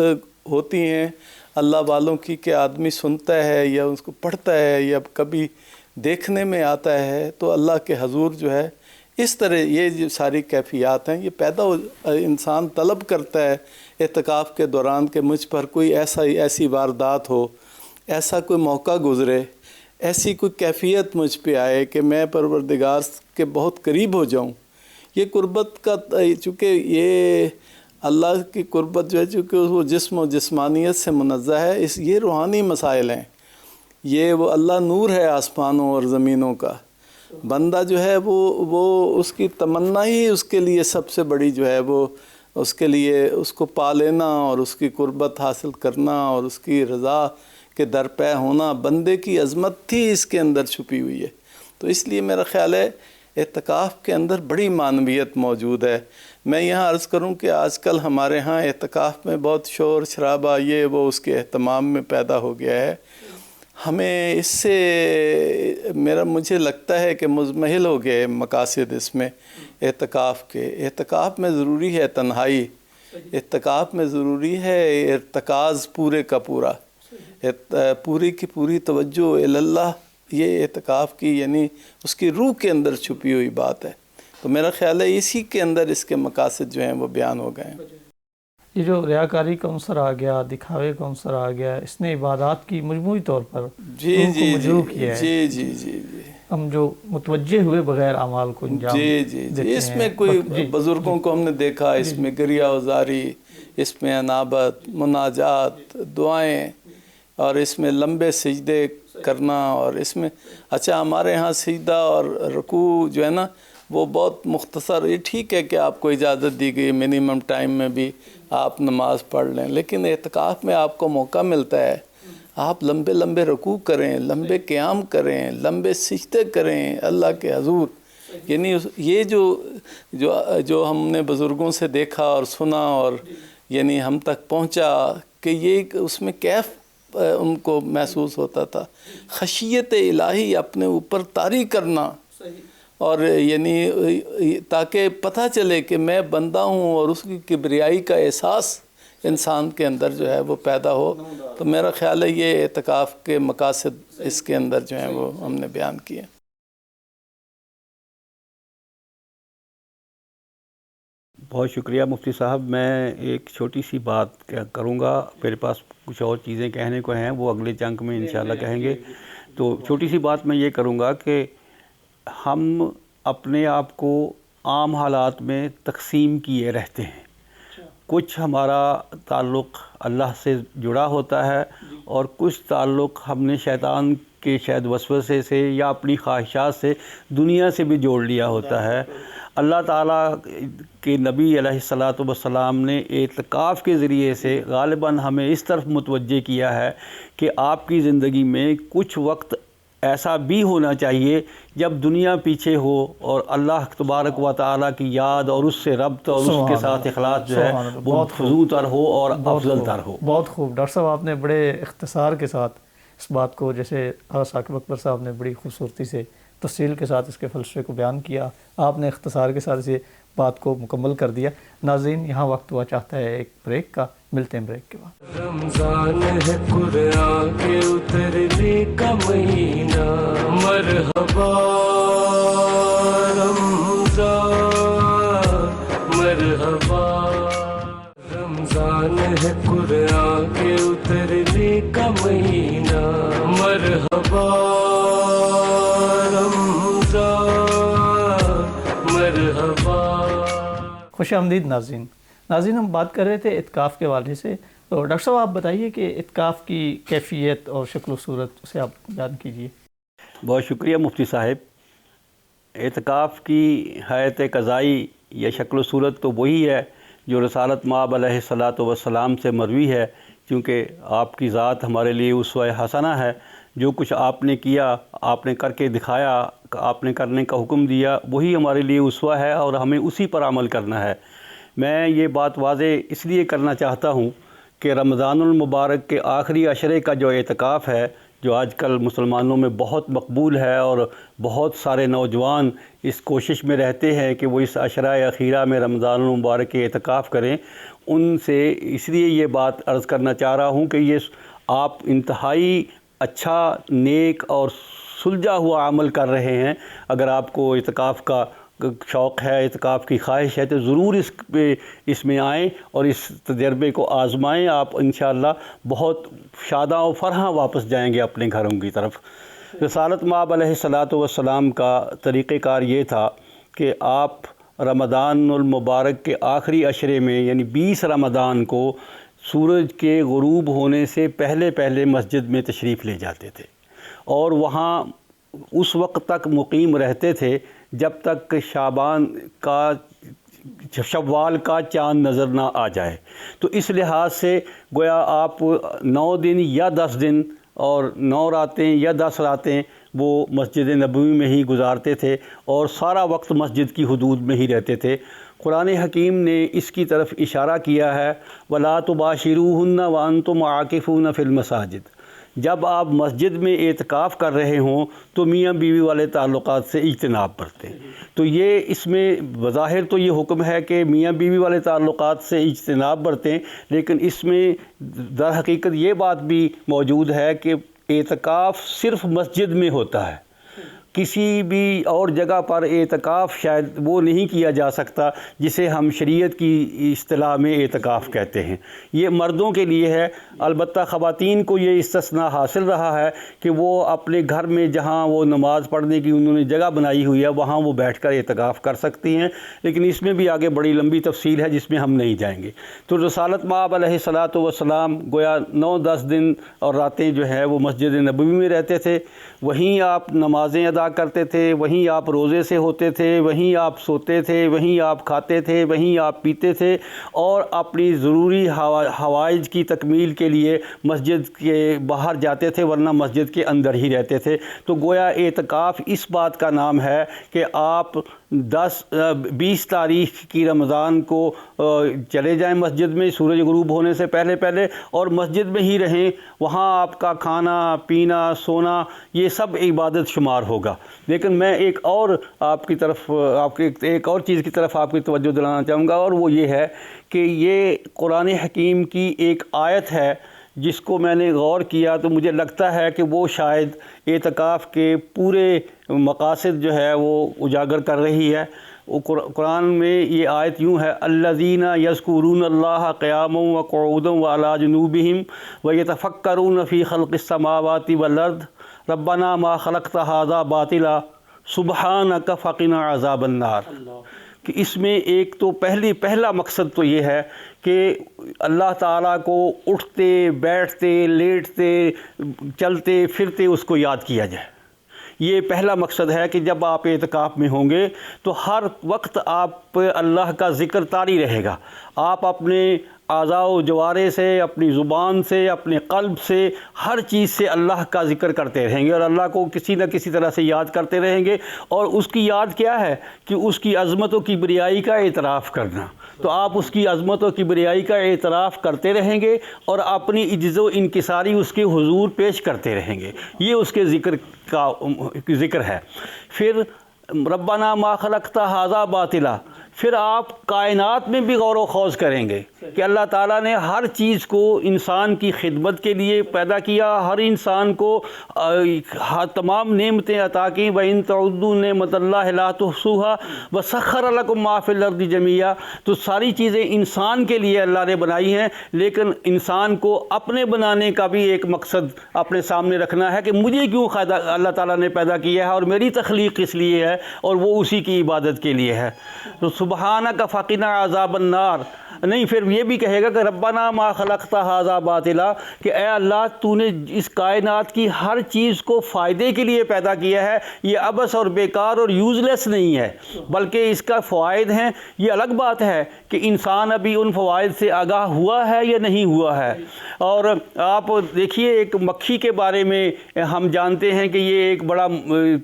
ہوتی ہیں اللہ والوں کی کہ آدمی سنتا ہے یا اس کو پڑھتا ہے یا کبھی دیکھنے میں آتا ہے تو اللہ کے حضور جو ہے اس طرح یہ جو ساری کیفیات ہیں یہ پیدا انسان طلب کرتا ہے اعتکاف کے دوران کہ مجھ پر کوئی ایسی واردات ہو، ایسا کوئی موقع گزرے، ایسی کوئی کیفیت مجھ پہ آئے کہ میں پروردگار کے بہت قریب ہو جاؤں۔ یہ قربت کا چونکہ یہ اللہ کی قربت جو ہے چونکہ وہ جسم و جسمانیت سے منزہ ہے، یہ روحانی مسائل ہیں، یہ وہ اللہ نور ہے آسمانوں اور زمینوں کا، بندہ جو ہے وہ اس کی تمنا ہی اس کے لیے سب سے بڑی جو ہے وہ اس کے لیے اس کو پا لینا اور اس کی قربت حاصل کرنا اور اس کی رضا کے درپے ہونا، بندے کی عظمت ہی اس کے اندر چھپی ہوئی ہے۔ تو اس لیے میرا خیال ہے اعتکاف کے اندر بڑی معنویت موجود ہے۔ میں یہاں عرض کروں کہ آج کل ہمارے ہاں اعتکاف میں بہت شور شرابہ یہ وہ اس کے اہتمام میں پیدا ہو گیا ہے۔ ہمیں اس سے مجھے لگتا ہے کہ مزمحل ہو گئے مقاصد اس میں اعتکاف میں ضروری ہے تنہائی، اعتکاف میں ضروری ہے ارتکاز پورے کا پورا، پوری کی پوری توجہ اللہ، یہ اعتکاف کی یعنی اس کی روح کے اندر چھپی ہوئی بات ہے۔ تو میرا خیال ہے اسی کے اندر اس کے مقاصد جو ہیں وہ بیان ہو گئے ہیں۔ یہ جو ریاکاری کا عنصر آ گیا، دکھاوے کا عنصر آ گیا، اس نے عبادات کی مجموعی طور پر روح کو مجروح کیا ہے۔ جی ہم جو متوجہ ہوئے بغیر اعمال کو انجام دیتے ہیں، اس میں کوئی بزرگوں کو ہم نے دیکھا، اس میں گریہ وزاری، اس میں انابت، مناجات، دعائیں، اور اس میں لمبے سجدے کرنا، اور اس میں اچھا ہمارے ہاں سجدہ اور رکوع جو ہے نا وہ بہت مختصر، یہ ٹھیک ہے کہ آپ کو اجازت دی گئی منیمم ٹائم میں بھی آپ نماز پڑھ لیں، لیکن اعتکاف میں آپ کو موقع ملتا ہے آپ لمبے لمبے رکوع کریں، لمبے قیام کریں، لمبے سجدے کریں اللہ کے حضور۔ یعنی یہ جو ہم نے بزرگوں سے دیکھا اور سنا اور یعنی ہم تک پہنچا کہ یہ اس میں کیف ان کو محسوس ہوتا تھا. خشیت الہی اپنے اوپر طاری کرنا، اور یعنی تاکہ پتہ چلے کہ میں بندہ ہوں، اور اس کی کبریائی کا احساس انسان کے اندر جو ہے وہ پیدا ہو. تو میرا خیال ہے یہ اعتکاف کے مقاصد اس کے اندر جو ہیں وہ ہم نے بیان کیے. بہت شکریہ مفتی صاحب. میں ایک چھوٹی سی بات کروں گا، میرے پاس کچھ اور چیزیں کہنے کو ہیں، وہ اگلے چنک میں انشاءاللہ کہیں گے. تو چھوٹی سی بات میں یہ کروں گا کہ ہم اپنے آپ کو عام حالات میں تقسیم کیے رہتے ہیں. کچھ ہمارا تعلق اللہ سے جڑا ہوتا ہے، اور کچھ تعلق ہم نے شیطان کے شاید وسوسے سے یا اپنی خواہشات سے دنیا سے بھی جوڑ لیا ہوتا ہے. اللہ تعالیٰ کے نبی علیہ الصلاۃ والسلام نے اعتکاف کے ذریعے سے غالباً ہمیں اس طرف متوجہ کیا ہے کہ آپ کی زندگی میں کچھ وقت ایسا بھی ہونا چاہیے جب دنیا پیچھے ہو اور اللہ تبارک و تعالیٰ کی یاد اور اس سے ربط اور اس کے ساتھ اخلاص جو ہے بہت فضول تر ہو اور افضل تر ہو. بہت خوب ڈاکٹر صاحب، آپ نے بڑے اختصار کے ساتھ اس بات کو، جیسے ثاقب اکبر صاحب نے بڑی خوبصورتی سے تفصیل کے ساتھ اس کے فلسفے کو بیان کیا، آپ نے اختصار کے ساتھ اسے بات کو مکمل کر دیا. ناظرین، یہاں وقت ہوا چاہتا ہے ایک بریک کا، ملتے ہیں بریک کے بعد. رمضان ہے قرآن کے اترنے کا مہینہ، مرحبا رمضان مرحبا. رمضان ہے قرآن کے اترنے کا مہینہ، مرحبا رمضان مرحبا. خوش آمدید ناظرین. ہم بات کر رہے تھے اعتکاف کے حوالے سے. تو ڈاکٹر صاحب آپ بتائیے کہ اعتکاف کی کیفیت اور شکل و صورت اسے آپ بیان کیجیے. بہت شکریہ مفتی صاحب. اعتکاف کی حیات قضائی یا شکل و صورت تو وہی ہے جو رسالت مآب علیہ الصلاۃ والسلام سے مروی ہے، کیونکہ آپ کی ذات ہمارے لیے اسوہ حسنہ ہے. جو کچھ آپ نے کیا، آپ نے کر کے دکھایا، آپ نے کرنے کا حکم دیا، وہی ہمارے لیے اسوہ ہے اور ہمیں اسی پر عمل کرنا ہے. میں یہ بات واضح اس لیے کرنا چاہتا ہوں کہ رمضان المبارک کے آخری عشرے کا جو اعتکاف ہے، جو آج کل مسلمانوں میں بہت مقبول ہے، اور بہت سارے نوجوان اس کوشش میں رہتے ہیں کہ وہ اس عشرہ اخیرہ میں رمضان المبارک کے اعتکاف کریں، ان سے اس لیے یہ بات عرض کرنا چاہ رہا ہوں کہ یہ آپ انتہائی اچھا، نیک اور سلجھا ہوا عمل کر رہے ہیں. اگر آپ کو اعتکاف کا شوق ہے، اعتکاف کی خواہش ہے، تو ضرور اس میں آئیں اور اس تجربے کو آزمائیں. آپ انشاءاللہ بہت شاداں و فرحاں واپس جائیں گے اپنے گھروں کی طرف. رسالت مآب علیہ الصلاۃ والسلام کا طریقہ کار یہ تھا کہ آپ رمضان المبارک کے آخری عشرے میں، یعنی 20 رمضان کو، سورج کے غروب ہونے سے پہلے مسجد میں تشریف لے جاتے تھے، اور وہاں اس وقت تک مقیم رہتے تھے جب تک شوال کا چاند نظر نہ آ جائے. تو اس لحاظ سے گویا آپ 9 دن یا 10 دن اور 9 راتیں یا 10 راتیں وہ مسجد نبوی میں ہی گزارتے تھے، اور سارا وقت مسجد کی حدود میں ہی رہتے تھے. قرآن حکیم نے اس کی طرف اشارہ کیا ہے، وَلَا تُبَاشِرُوهُنَّ وَأَنْتُمْ عَاكِفُونَ فِي الْمَسَاجِدِ. جب آپ مسجد میں اعتکاف کر رہے ہوں تو میاں بیوی والے تعلقات سے اجتناب برتیں. تو یہ اس میں بظاہر تو یہ حکم ہے کہ میاں بیوی والے تعلقات سے اجتناب برتیں، لیکن اس میں در حقیقت یہ بات بھی موجود ہے کہ اعتکاف صرف مسجد میں ہوتا ہے. کسی بھی اور جگہ پر اعتکاف شاید وہ نہیں کیا جا سکتا جسے ہم شریعت کی اصطلاح میں اعتکاف کہتے ہیں. یہ مردوں کے لیے ہے. البتہ خواتین کو یہ استثناء حاصل رہا ہے کہ وہ اپنے گھر میں جہاں وہ نماز پڑھنے کی انہوں نے جگہ بنائی ہوئی ہے وہاں وہ بیٹھ کر اعتکاف کر سکتی ہیں، لیکن اس میں بھی آگے بڑی لمبی تفصیل ہے جس میں ہم نہیں جائیں گے. تو رسالت مآب علیہ الصلاۃ والسلام گویا 9-10 دن اور راتیں جو ہے وہ مسجد نبوی میں رہتے تھے. وہیں آپ نمازیں ادا کرتے تھے، وہیں آپ روزے سے ہوتے تھے، وہیں آپ سوتے تھے، وہیں آپ کھاتے تھے، وہیں آپ پیتے تھے، اور اپنی ضروری حوائج کی تکمیل کے لیے مسجد کے باہر جاتے تھے، ورنہ مسجد کے اندر ہی رہتے تھے. تو گویا اعتکاف اس بات کا نام ہے کہ آپ 20 تاریخ کی رمضان کو چلے جائیں مسجد میں سورج غروب ہونے سے پہلے پہلے، اور مسجد میں ہی رہیں، وہاں آپ کا کھانا پینا سونا یہ سب عبادت شمار ہوگا۔ لیکن میں ایک اور آپ کی طرف ایک اور چیز کی طرف آپ کی توجہ دلانا چاہوں گا، اور وہ یہ ہے کہ یہ قرآن حکیم کی ایک آیت ہے جس کو میں نے غور کیا تو مجھے لگتا ہے کہ وہ شاید اعتکاف کے پورے مقاصد جو ہے وہ اجاگر کر رہی ہے۔ قرآن میں یہ آیت یوں ہے، الذین یذکرون اللہ قیاما وقعودا وعلی جنوبہم ویتفکرون فی خلق السماوات والارض ربنا ما خلقت ھذا باطلا سبحانک فقنا عذاب النار۔ کہ اس میں ایک تو پہلا مقصد تو یہ ہے کہ اللہ تعالیٰ کو اٹھتے بیٹھتے لیٹتے چلتے پھرتے اس کو یاد کیا جائے۔ یہ پہلا مقصد ہے کہ جب آپ اعتکاف میں ہوں گے تو ہر وقت آپ پہ اللہ کا ذکر طاری رہے گا، آپ اپنے اعضاء و جوارے سے، اپنی زبان سے، اپنے قلب سے، ہر چیز سے اللہ کا ذکر کرتے رہیں گے اور اللہ کو کسی نہ کسی طرح سے یاد کرتے رہیں گے۔ اور اس کی یاد کیا ہے کہ اس کی عظمت و کبریائی کا اعتراف کرنا۔ تو آپ اس کی عظمت و کبریائی کا اعتراف کرتے رہیں گے اور اپنی عجز و انکساری اس کے حضور پیش کرتے رہیں گے۔ یہ اس کے ذکر ہے۔ پھر ربنا ما خلقت ھذا باطلا، پھر آپ کائنات میں بھی غور و خوض کریں گے کہ اللہ تعالیٰ نے ہر چیز کو انسان کی خدمت کے لیے پیدا کیا، ہر انسان کو تمام نعمتیں عطا کی۔ وَإِن تَعُدُّوا نِعْمَتَ اللَّهِ لَا تُحْصُوهَا وَسَخَّرَ لَكُم مَّا فِي الْأَرْضِ جَمِيعًا۔ تو ساری چیزیں انسان کے لیے اللہ نے بنائی ہیں، لیکن انسان کو اپنے بنانے کا بھی ایک مقصد اپنے سامنے رکھنا ہے کہ مجھے کیوں اللہ تعالیٰ نے پیدا کیا ہے اور میری تخلیق کس لیے ہے، اور وہ اسی کی عبادت کے لیے ہے۔ تو سبحانک فقنا عذاب النار نہیں، پھر یہ بھی کہے گا کہ ربنا ما خلقت ھذا باطلا، کہ اے اللہ تو نے اس کائنات کی ہر چیز کو فائدے کے لیے پیدا کیا ہے، یہ عبث اور بیکار اور یوز لیس نہیں ہے، بلکہ اس کا فوائد ہیں۔ یہ الگ بات ہے کہ انسان ابھی ان فوائد سے آگاہ ہوا ہے یا نہیں ہوا ہے۔ اور آپ دیکھیے ایک مکھی کے بارے میں ہم جانتے ہیں کہ یہ ایک بڑا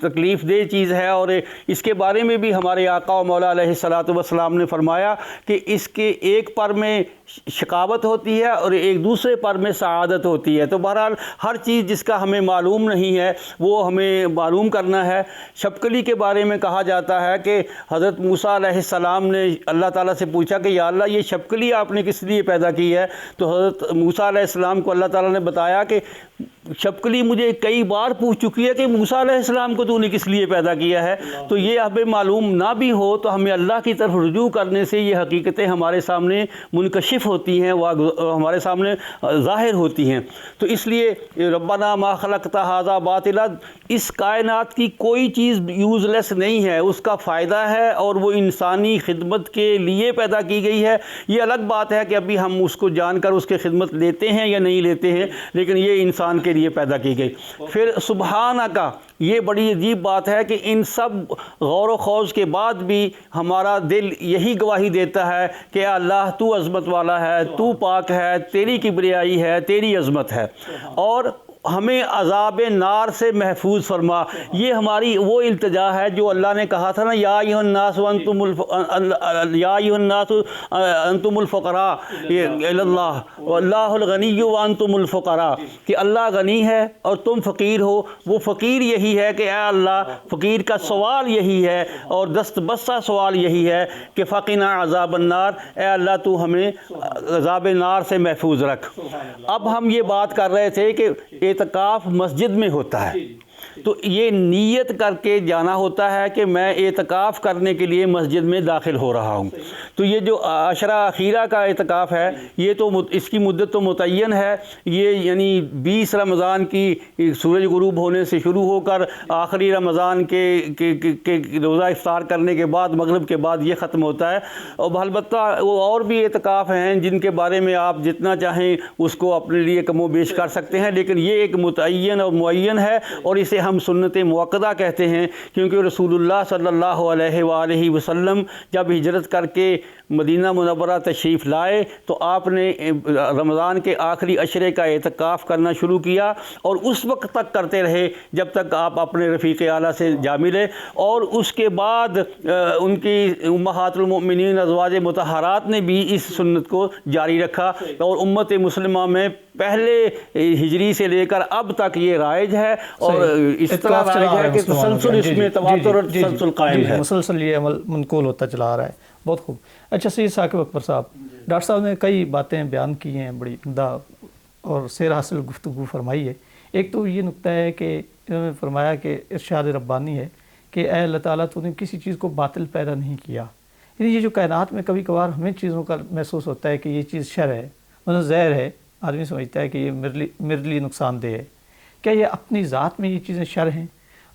تکلیف دہ چیز ہے، اور اس کے بارے میں بھی ہمارے آقا و مولا علیہ الصلوۃ والسلام نے فرمایا کہ اس کے ایک پر میں شقاوت ہوتی ہے اور ایک دوسرے پر میں سعادت ہوتی ہے۔ تو بہرحال ہر چیز جس کا ہمیں معلوم نہیں ہے وہ ہمیں معلوم کرنا ہے۔ شپکلی کے بارے میں کہا جاتا ہے کہ حضرت موسیٰ علیہ السلام نے اللہ تعالیٰ سے پوچھا کہ یا اللہ یہ شپکلی آپ نے کس لیے پیدا کی ہے؟ تو حضرت موسیٰ علیہ السلام کو اللہ تعالیٰ نے بتایا کہ شپکلی مجھے کئی بار پوچھ چکی ہے کہ موسیٰ علیہ السلام کو تو نے کس لیے پیدا کیا ہے۔ تو یہ ہمیں معلوم نہ بھی ہو تو ہمیں اللہ کی طرف رجوع کرنے سے یہ حقیقتیں ہمارے سامنے منکشف ہوتی ہیں، وہ ہمارے سامنے ظاہر ہوتی ہیں۔ تو اس لیے ربنا ما خلقت ھذا باطلا، اس کائنات کی کوئی چیز یوز لیس نہیں ہے، اس کا فائدہ ہے اور وہ انسانی خدمت کے لیے پیدا کی گئی ہے۔ یہ الگ بات ہے کہ ابھی ہم اس کو جان کر اس کی خدمت لیتے ہیں یا نہیں لیتے ہیں، لیکن یہ انسان کے لیے پیدا کی گئی۔ پھر سبحانک، یہ بڑی عجیب بات ہے کہ ان سب غور و خوض کے بعد بھی ہمارا دل یہی گواہی دیتا ہے کہ اے اللہ تو عظمت والا ہے، تو پاک ہے، تیری کبریائی ہے، تیری عظمت ہے، اور ہمیں عذاب نار سے محفوظ فرما۔ یہ ہماری وہ التجا ہے جو اللہ نے کہا تھا نا، یا ایھا الناس انتم الفقراء الی اللہ واللہ الغنی وانتم الفقراء، کہ اللہ غنی ہے اور تم فقیر ہو۔ وہ فقیر یہی ہے کہ اے اللہ، فقیر کا سوال یہی ہے اور دست بستہ سوال یہی ہے کہ فقنا عذاب النار، اے اللہ تو ہمیں عذاب نار سے محفوظ رکھ۔ اب ہم یہ بات کر رہے تھے کہ اعتکاف مسجد میں ہوتا ہے، تو یہ نیت کر کے جانا ہوتا ہے کہ میں اعتکاف کرنے کے لیے مسجد میں داخل ہو رہا ہوں۔ تو یہ جو عشرہ اخیرہ کا اعتکاف ہے یہ تو اس کی مدت تو متعین ہے، یہ یعنی 20 رمضان کی سورج غروب ہونے سے شروع ہو کر آخری رمضان کے روزہ افطار کرنے کے بعد مغرب کے بعد یہ ختم ہوتا ہے۔ اور البتہ وہ اور بھی اعتکاف ہیں جن کے بارے میں آپ جتنا چاہیں اس کو اپنے لیے کم و بیش کر سکتے ہیں، لیکن یہ ایک متعین اور معین ہے اور اسے ہم سنت موقدہ کہتے ہیں، کیونکہ رسول اللہ صلی اللہ علیہ وآلہ وسلم جب ہجرت کر کے مدینہ منورہ تشریف لائے تو آپ نے رمضان کے آخری عشرے کا اعتکاف کرنا شروع کیا، اور اس وقت تک کرتے رہے جب تک آپ اپنے رفیق اعلیٰ سے جا ملے، اور اس کے بعد ان کی امہات المؤمنین ازواج مطہرات نے بھی اس سنت کو جاری رکھا، اور امت مسلمہ میں پہلے ہجری سے لے کر اب تک یہ رائج ہے، اور اس طرح رائج ہے کہ تسلسل اس میں تواتر اور تسلسل قائم ہے، مسلسل یہ عمل منقول ہوتا چلا آ رہا ہے۔ بہت خوب۔ اچھا سید ثاقب اکبر صاحب، ڈاکٹر صاحب نے کئی باتیں بیان کی ہیں، بڑی عمدہ اور سیر حاصل گفتگو فرمائی ہے۔ ایک تو یہ نقطہ ہے کہ انہوں نے فرمایا کہ ارشاد ربانی ہے کہ اے اللہ تعالیٰ تو نے کسی چیز کو باطل پیدا نہیں کیا، یعنی یہ جو کائنات میں کبھی کبھار ہمیں چیزوں کا محسوس ہوتا ہے کہ یہ چیز شر ہے، مثلا زہر ہے، آدمی سمجھتا ہے کہ یہ میرے لیے نقصان دہ ہے، کیا یہ اپنی ذات میں یہ چیزیں شر ہیں؟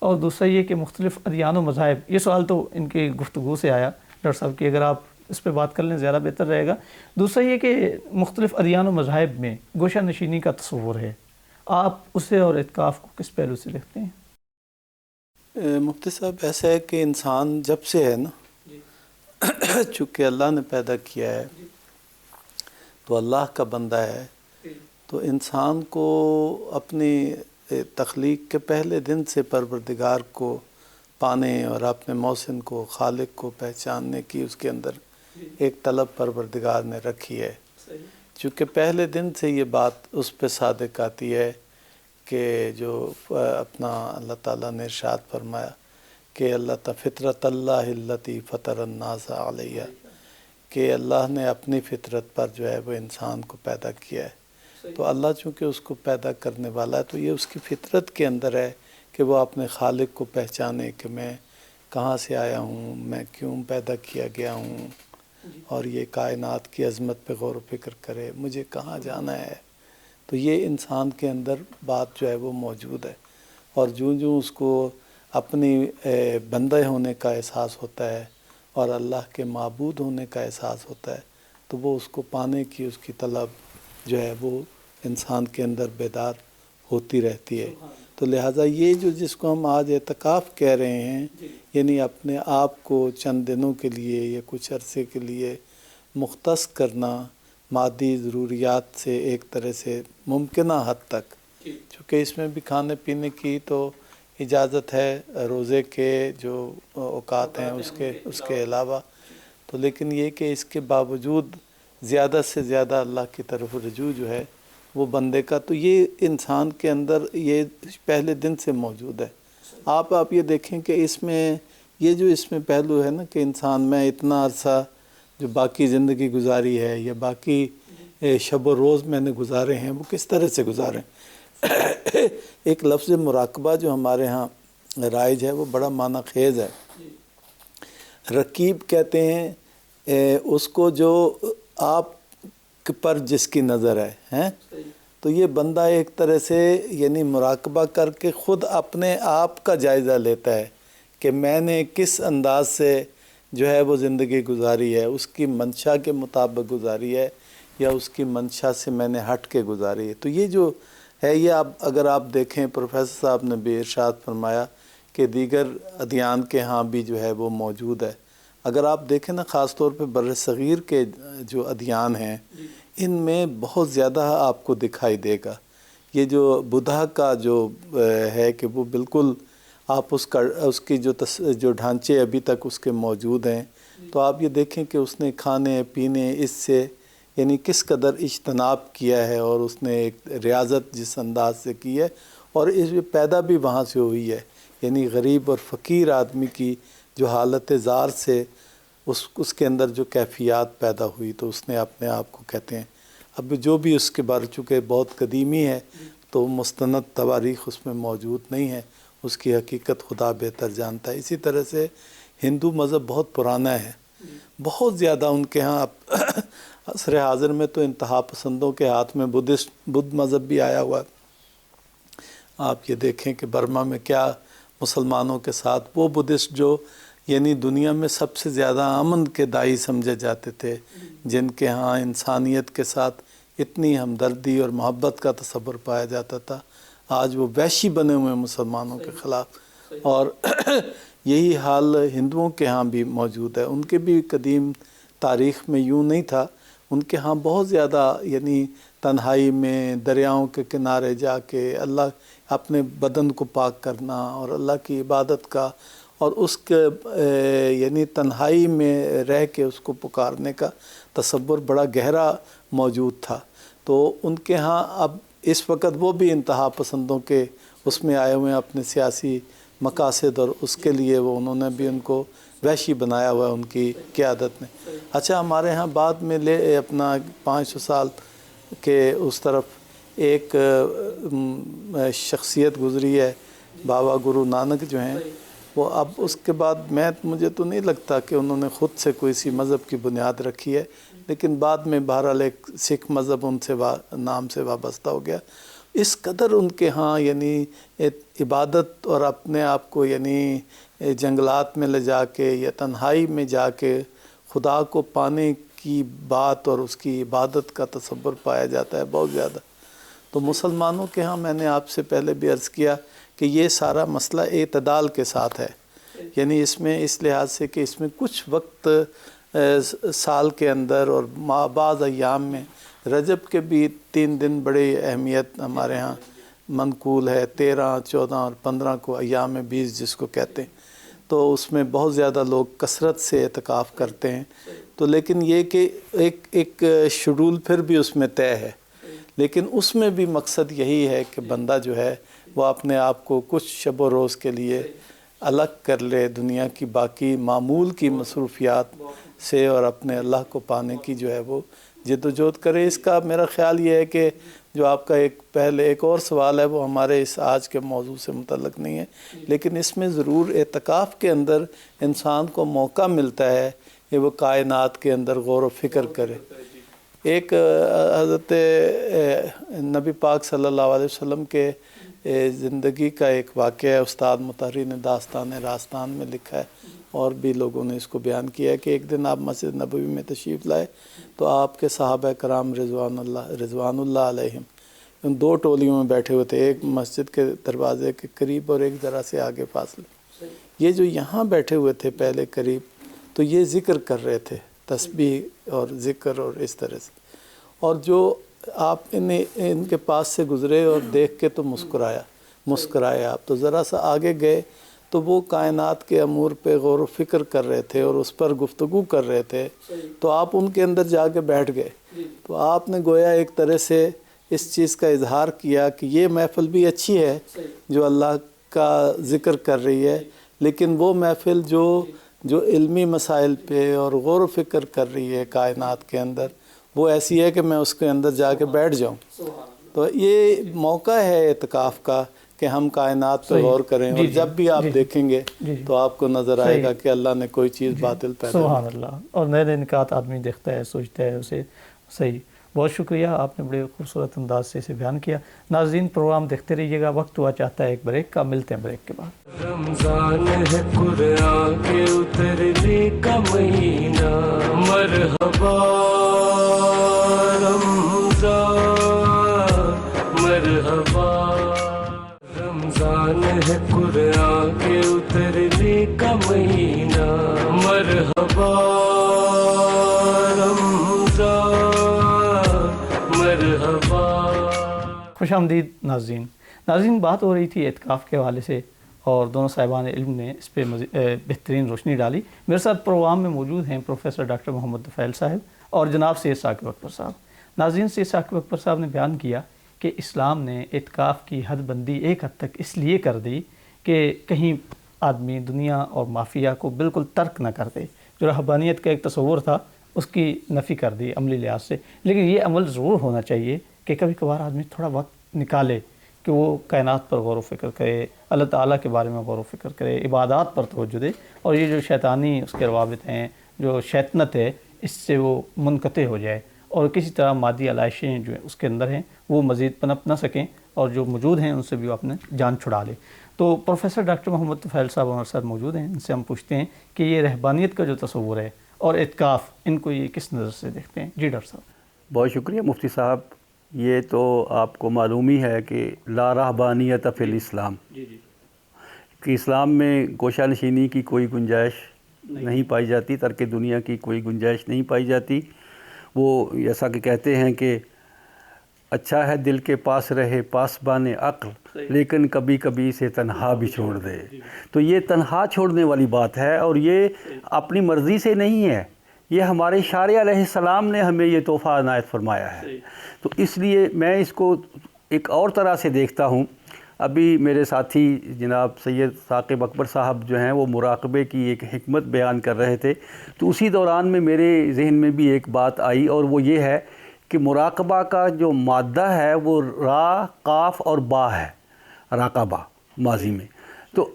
اور دوسرا یہ کہ مختلف ادیان و مذاہب، یہ سوال تو ان کی گفتگو سے آیا ڈاکٹر صاحب کی، اگر آپ اس پہ بات کر لیں زیادہ بہتر رہے گا۔ دوسرا یہ کہ مختلف ادیان و مذاہب میں گوشہ نشینی کا تصور ہے، آپ اسے اور اعتکاف کو کس پہلو سے دیکھتے ہیں؟ مفتی صاحب ایسا ہے کہ انسان جب سے ہے نا، چونکہ اللہ نے پیدا کیا ہے تو اللہ کا بندہ ہے، تو انسان کو اپنی تخلیق کے پہلے دن سے پروردگار کو پانے اور اپنے محسن کو، خالق کو پہچاننے کی اس کے اندر ایک طلب پروردگار نے رکھی ہے، چونکہ پہلے دن سے یہ بات اس پہ صادق آتی ہے کہ جو اپنا اللہ تعالیٰ نے ارشاد فرمایا کہ اللہ فطرت اللہ التی فطر الناس علیہ، کہ اللہ نے اپنی فطرت پر جو ہے وہ انسان کو پیدا کیا ہے، تو اللہ چونکہ اس کو پیدا کرنے والا ہے تو یہ اس کی فطرت کے اندر ہے کہ وہ اپنے خالق کو پہچانے کہ میں کہاں سے آیا ہوں، میں کیوں پیدا کیا گیا ہوں، اور یہ کائنات کی عظمت پہ غور و فکر کرے، مجھے کہاں جانا ہے۔ تو یہ انسان کے اندر بات جو ہے وہ موجود ہے، اور جو اس کو اپنی بندہ ہونے کا احساس ہوتا ہے اور اللہ کے معبود ہونے کا احساس ہوتا ہے تو وہ اس کو پانے کی اس کی طلب جو ہے وہ انسان کے اندر بیدار ہوتی رہتی ہے۔ تو لہٰذا یہ جو جس کو ہم آج اعتکاف کہہ رہے ہیں، یعنی اپنے آپ کو چند دنوں کے لیے یا کچھ عرصے کے لیے مختص کرنا مادی ضروریات سے ایک طرح سے ممکنہ حد تک، چونکہ اس میں بھی کھانے پینے کی تو اجازت ہے روزے کے جو اوقات ہیں اس کے علاوہ، تو لیکن یہ کہ اس کے باوجود زیادہ سے زیادہ اللہ کی طرف رجوع جو ہے وہ بندے کا، تو یہ انسان کے اندر یہ پہلے دن سے موجود ہے۔ آپ یہ دیکھیں کہ اس میں یہ جو اس میں پہلو ہے نا کہ انسان میں اتنا عرصہ جو باقی زندگی گزاری ہے یا باقی شب و روز میں نے گزارے ہیں وہ کس طرح سے گزارے ہیں۔ ایک لفظ مراقبہ جو ہمارے ہاں رائج ہے وہ بڑا معنی خیز ہے۔ رقیب کہتے ہیں اس کو جو آپ پر جس کی نظر ہے، تو یہ بندہ ایک طرح سے یعنی مراقبہ کر کے خود اپنے آپ کا جائزہ لیتا ہے کہ میں نے کس انداز سے جو ہے وہ زندگی گزاری ہے، اس کی منشا کے مطابق گزاری ہے یا اس کی منشا سے میں نے ہٹ کے گزاری ہے۔ تو یہ جو ہے یہ اگر آپ دیکھیں پروفیسر صاحب نے بھی ارشاد فرمایا کہ دیگر ادیان کے ہاں بھی جو ہے وہ موجود ہے۔ اگر آپ دیکھیں نا خاص طور پہ بر صغیر کے جو ادیان ہیں ان میں بہت زیادہ آپ کو دکھائی دے گا۔ یہ جو بدھا کا جو ہے کہ وہ بالکل آپ اس کی جو ڈھانچے ابھی تک اس کے موجود ہیں، تو آپ یہ دیکھیں کہ اس نے کھانے پینے اس سے یعنی کس قدر اجتناب کیا ہے، اور اس نے ایک ریاضت جس انداز سے کی ہے، اور اس پیدا بھی وہاں سے ہوئی ہے، یعنی غریب اور فقیر آدمی کی جو حالت زار سے اس کے اندر جو کیفیات پیدا ہوئی، تو اس نے اپنے آپ کو کہتے ہیں اب جو بھی اس کے بارے چونکہ بہت قدیمی ہے تو مستند تواریخ اس میں موجود نہیں ہے، اس کی حقیقت خدا بہتر جانتا ہے۔ اسی طرح سے ہندو مذہب بہت پرانا ہے، بہت زیادہ ان کے ہاں عصر حاضر میں تو انتہا پسندوں کے ہاتھ میں بدھ مذہب بھی آیا ہوا ہے۔ آپ یہ دیکھیں کہ برما میں کیا مسلمانوں کے ساتھ وہ بدھسٹ جو یعنی دنیا میں سب سے زیادہ امن کے داعی سمجھے جاتے تھے، جن کے ہاں انسانیت کے ساتھ اتنی ہمدردی اور محبت کا تصور پایا جاتا تھا، آج وہ وحشی بنے ہوئے ہیں مسلمانوں کے خلاف، اور یہی حال ہندوؤں کے ہاں بھی موجود ہے۔ ان کے بھی قدیم تاریخ میں یوں نہیں تھا، ان کے ہاں بہت زیادہ یعنی تنہائی میں دریاؤں کے کنارے جا کے اللہ اپنے بدن کو پاک کرنا اور اللہ کی عبادت کا، اور اس کے یعنی تنہائی میں رہ کے اس کو پکارنے کا تصور بڑا گہرا موجود تھا۔ تو ان کے ہاں اب اس وقت وہ بھی انتہا پسندوں کے اس میں آئے ہوئے ہیں اپنے سیاسی مقاصد، اور اس کے لیے وہ انہوں نے بھی ان کو وحشی بنایا ہوا ہے ان کی قیادت نے۔ اچھا، ہمارے ہاں بعد میں لے اپنا 500 سال کے اس طرف ایک شخصیت گزری ہے، بابا گرو نانک جو ہیں، وہ اب اس کے بعد مجھے تو نہیں لگتا کہ انہوں نے خود سے کوئی سی مذہب کی بنیاد رکھی ہے، لیکن بعد میں بہرحال ایک سکھ مذہب ان سے نام سے وابستہ ہو گیا۔ اس قدر ان کے ہاں یعنی عبادت اور اپنے آپ کو یعنی جنگلات میں لے جا کے یا تنہائی میں جا کے خدا کو پانے کی بات اور اس کی عبادت کا تصور پایا جاتا ہے بہت زیادہ۔ تو مسلمانوں کے ہاں میں نے آپ سے پہلے بھی عرض کیا کہ یہ سارا مسئلہ اعتدال کے ساتھ ہے، یعنی اس میں اس لحاظ سے کہ اس میں کچھ وقت سال کے اندر اور بعض ایام میں رجب کے بھی 3 دن بڑی اہمیت ہمارے ہاں منقول ہے، 13، 14 اور 15 کو ایام 20 جس کو کہتے ہیں، تو اس میں بہت زیادہ لوگ کثرت سے اعتکاف کرتے ہیں۔ تو لیکن یہ کہ ایک شیڈول پھر بھی اس میں طے ہے، لیکن اس میں بھی مقصد یہی ہے کہ بندہ جو ہے وہ اپنے آپ کو کچھ شب و روز کے لیے الگ کر لے دنیا کی باقی معمول کی مصروفیات سے، اور اپنے اللہ کو پانے کی جو ہے وہ جد و جہد کرے۔ اس کا میرا خیال یہ ہے کہ جو آپ کا ایک اور سوال ہے وہ ہمارے اس آج کے موضوع سے متعلق نہیں ہے، لیکن اس میں ضرور اعتکاف کے اندر انسان کو موقع ملتا ہے کہ وہ کائنات کے اندر غور و فکر کرے۔ ایک حضرت نبی پاک صلی اللہ علیہ وسلم کے زندگی کا ایک واقعہ ہے، استاد مطہری نے داستان راستان میں لکھا ہے، اور بھی لوگوں نے اس کو بیان کیا ہے کہ ایک دن آپ مسجد نبوی میں تشریف لائے تو آپ کے صحابہ کرام رضوان اللہ علیہم ان 2 ٹولیوں میں بیٹھے ہوئے تھے، ایک مسجد کے دروازے کے قریب اور ایک ذرا سے آگے فاصلے۔ یہ جو یہاں بیٹھے ہوئے تھے پہلے قریب، تو یہ ذکر کر رہے تھے، تسبیح اور ذکر اور اس طرح سے، اور جو آپ ان کے پاس سے گزرے اور دیکھ کے تو مسکرائے آپ، تو ذرا سا آگے گئے تو وہ کائنات کے امور پہ غور و فکر کر رہے تھے اور اس پر گفتگو کر رہے تھے، تو آپ ان کے اندر جا کے بیٹھ گئے۔ تو آپ نے گویا ایک طرح سے اس چیز کا اظہار کیا کہ یہ محفل بھی اچھی ہے جو اللہ کا ذکر کر رہی ہے، لیکن وہ محفل جو علمی مسائل پہ اور غور و فکر کر رہی ہے کائنات کے اندر، وہ ایسی ہے کہ میں اس کے اندر جا کے بیٹھ جاؤں۔ تو یہ موقع ہے اعتکاف کا کہ ہم کائنات پہ غور کریں، اور جب بھی آپ دیکھیں گے تو آپ کو نظر آئے گا کہ اللہ نے کوئی چیز باطل پیدا نہیں۔ سبحان اللہ، اور نئے نئے نکات آدمی دیکھتا ہے، سوچتا ہے اسے صحیح۔ بہت شکریہ، آپ نے بڑے خوبصورت انداز سے اسے بیان کیا۔ ناظرین، پروگرام دیکھتے رہیے گا، وقت ہوا چاہتا ہے ایک بریک کا، ملتے ہیں بریک کے بعد۔ رمضان ہے قرآن کے اترنے کا مہینہ، مرحبا رمضان مرحبا۔ رمضان ہے قرآن کے اترنے کا مہینہ، مرحبا رمضان مرحبا۔ خوش آمدید ناظرین، بات ہو رہی تھی اعتکاف کے حوالے سے، اور دونوں صاحبان علم نے اس پہ بہترین روشنی ڈالی۔ میرے ساتھ پروگرام میں موجود ہیں پروفیسر ڈاکٹر محمد طفیل صاحب اور جناب سید ثاقب اکبر صاحب۔ ناظرین، سید ثاقب اکبر صاحب نے بیان کیا کہ اسلام نے اعتکاف کی حد بندی ایک حد تک اس لیے کر دی کہ کہیں آدمی دنیا اور مافیا کو بالکل ترک نہ کر دے۔ جو رہبانیت کا ایک تصور تھا اس کی نفی کر دی عملی لحاظ سے، لیکن یہ عمل ضرور ہونا چاہیے کہ کبھی کبھار آدمی تھوڑا وقت نکالے کہ وہ کائنات پر غور و فکر کرے، اللہ تعالیٰ کے بارے میں غور و فکر کرے، عبادات پر توجہ دے، اور یہ جو شیطانی اس کے روابط ہیں، جو شیطنت ہے، اس سے وہ منقطع ہو جائے، اور کسی طرح مادی علائشیں جو اس کے اندر ہیں وہ مزید پنپ نہ سکیں، اور جو موجود ہیں ان سے بھی وہ اپنے جان چھڑا لے۔ تو پروفیسر ڈاکٹر محمد طفیل صاحب ہمارے ساتھ موجود ہیں، ان سے ہم پوچھتے ہیں کہ یہ رہبانیت کا جو تصور ہے اور اعتکاف، ان کو یہ کس نظر سے دیکھتے ہیں؟ جی ڈاکٹر صاحب۔ بہت شکریہ مفتی صاحب۔ یہ تو آپ کو معلوم ہی ہے کہ لا رہبانیت فی الاسلام، کہ اسلام میں گوشہ نشینی کی کوئی گنجائش نہیں پائی جاتی، ترک دنیا کی کوئی گنجائش نہیں پائی جاتی۔ وہ جیسا کہ کہتے ہیں کہ اچھا ہے دل کے پاس رہے پاسبان عقل، لیکن کبھی کبھی اسے تنہا بھی چھوڑ دے۔ تو یہ تنہا چھوڑنے والی بات ہے، اور یہ اپنی مرضی سے نہیں ہے، یہ ہمارے شارع علیہ السلام نے ہمیں یہ تحفہ عنایت فرمایا ہے۔ تو اس لیے میں اس کو ایک اور طرح سے دیکھتا ہوں۔ ابھی میرے ساتھی جناب سید ثاقب اکبر صاحب جو ہیں وہ مراقبے کی ایک حکمت بیان کر رہے تھے، تو اسی دوران میں میرے ذہن میں بھی ایک بات آئی، اور وہ یہ ہے کہ مراقبہ کا جو مادہ ہے وہ را، قاف اور با ہے، راقبہ ماضی میں۔ تو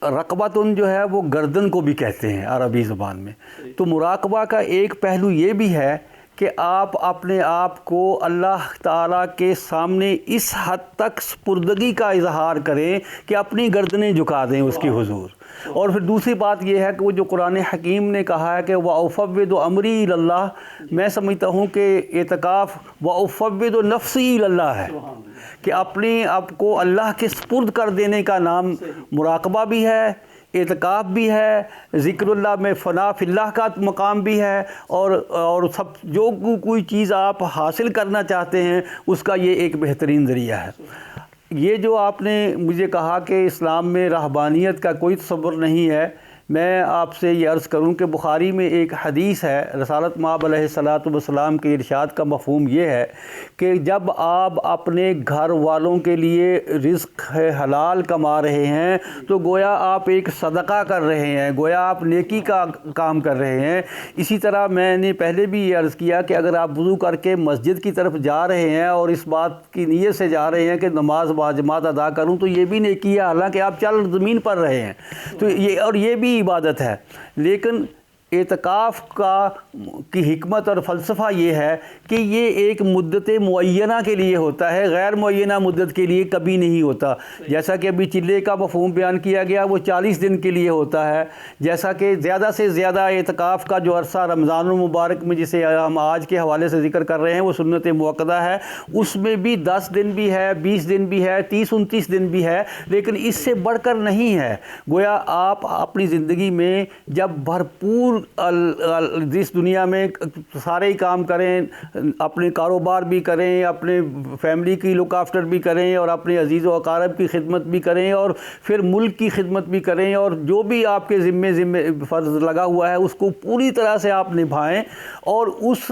رقبتن جو ہے وہ گردن کو بھی کہتے ہیں عربی زبان میں۔ تو مراقبہ کا ایک پہلو یہ بھی ہے کہ آپ اپنے آپ کو اللہ تعالیٰ کے سامنے اس حد تک سپردگی کا اظہار کریں کہ اپنی گردنیں جھکا دیں اس کے حضور۔ اور پھر دوسری بات یہ ہے کہ وہ جو قرآن حکیم نے کہا ہے کہ وَأُفَوِّضُ أَمْرِي إِلَى اللَّهِ، میں سمجھتا ہوں کہ اعتکاف وَأُفَوِّضُ نَفْسِي إِلَى اللَّهِ ہے، کہ اپنے آپ کو اللہ کے سپرد کر دینے کا نام مراقبہ بھی ہے، اعتکاف بھی ہے، ذکر اللہ میں فنا فی اللہ کا مقام بھی ہے، اور سب جو کوئی چیز آپ حاصل کرنا چاہتے ہیں اس کا یہ ایک بہترین ذریعہ ہے۔ یہ جو آپ نے مجھے کہا کہ اسلام میں رہبانیت کا کوئی تصور نہیں ہے، میں آپ سے یہ عرض کروں کہ بخاری میں ایک حدیث ہے، رسالت مآب علیہ السلام کے ارشاد کا مفہوم یہ ہے کہ جب آپ اپنے گھر والوں کے لیے رزق حلال کما رہے ہیں تو گویا آپ ایک صدقہ کر رہے ہیں، گویا آپ نیکی کا کام کر رہے ہیں۔ اسی طرح میں نے پہلے بھی یہ عرض کیا کہ اگر آپ وضو کر کے مسجد کی طرف جا رہے ہیں اور اس بات کی نیت سے جا رہے ہیں کہ نماز باجماعت ادا کروں تو یہ بھی نیکی ہے، حالانکہ آپ چل زمین پر رہے ہیں، تو یہ بھی عبادت ہے۔ لیکن اعتکاف کی حکمت اور فلسفہ یہ ہے کہ یہ ایک مدت معینہ کے لیے ہوتا ہے، غیر معینہ مدت کے لیے کبھی نہیں ہوتا۔ جیسا کہ ابھی چلے کا مفہوم بیان کیا گیا وہ 40 دن کے لیے ہوتا ہے، جیسا کہ زیادہ سے زیادہ اعتکاف کا جو عرصہ رمضان المبارک میں جسے ہم آج کے حوالے سے ذکر کر رہے ہیں وہ سنت موقدہ ہے، اس میں بھی 10 دن بھی ہے، 20 دن بھی ہے، 30-29 دن بھی ہے، لیکن اس سے بڑھ کر نہیں ہے۔ گویا آپ اپنی زندگی میں جب بھرپور جس دنیا میں سارے ہی کام کریں، اپنے کاروبار بھی کریں، اپنے فیملی کی لک آفٹر بھی کریں، اور اپنے عزیز و اقارب کی خدمت بھی کریں، اور پھر ملک کی خدمت بھی کریں، اور جو بھی آپ کے ذمہ فرض لگا ہوا ہے اس کو پوری طرح سے آپ نبھائیں۔ اور اس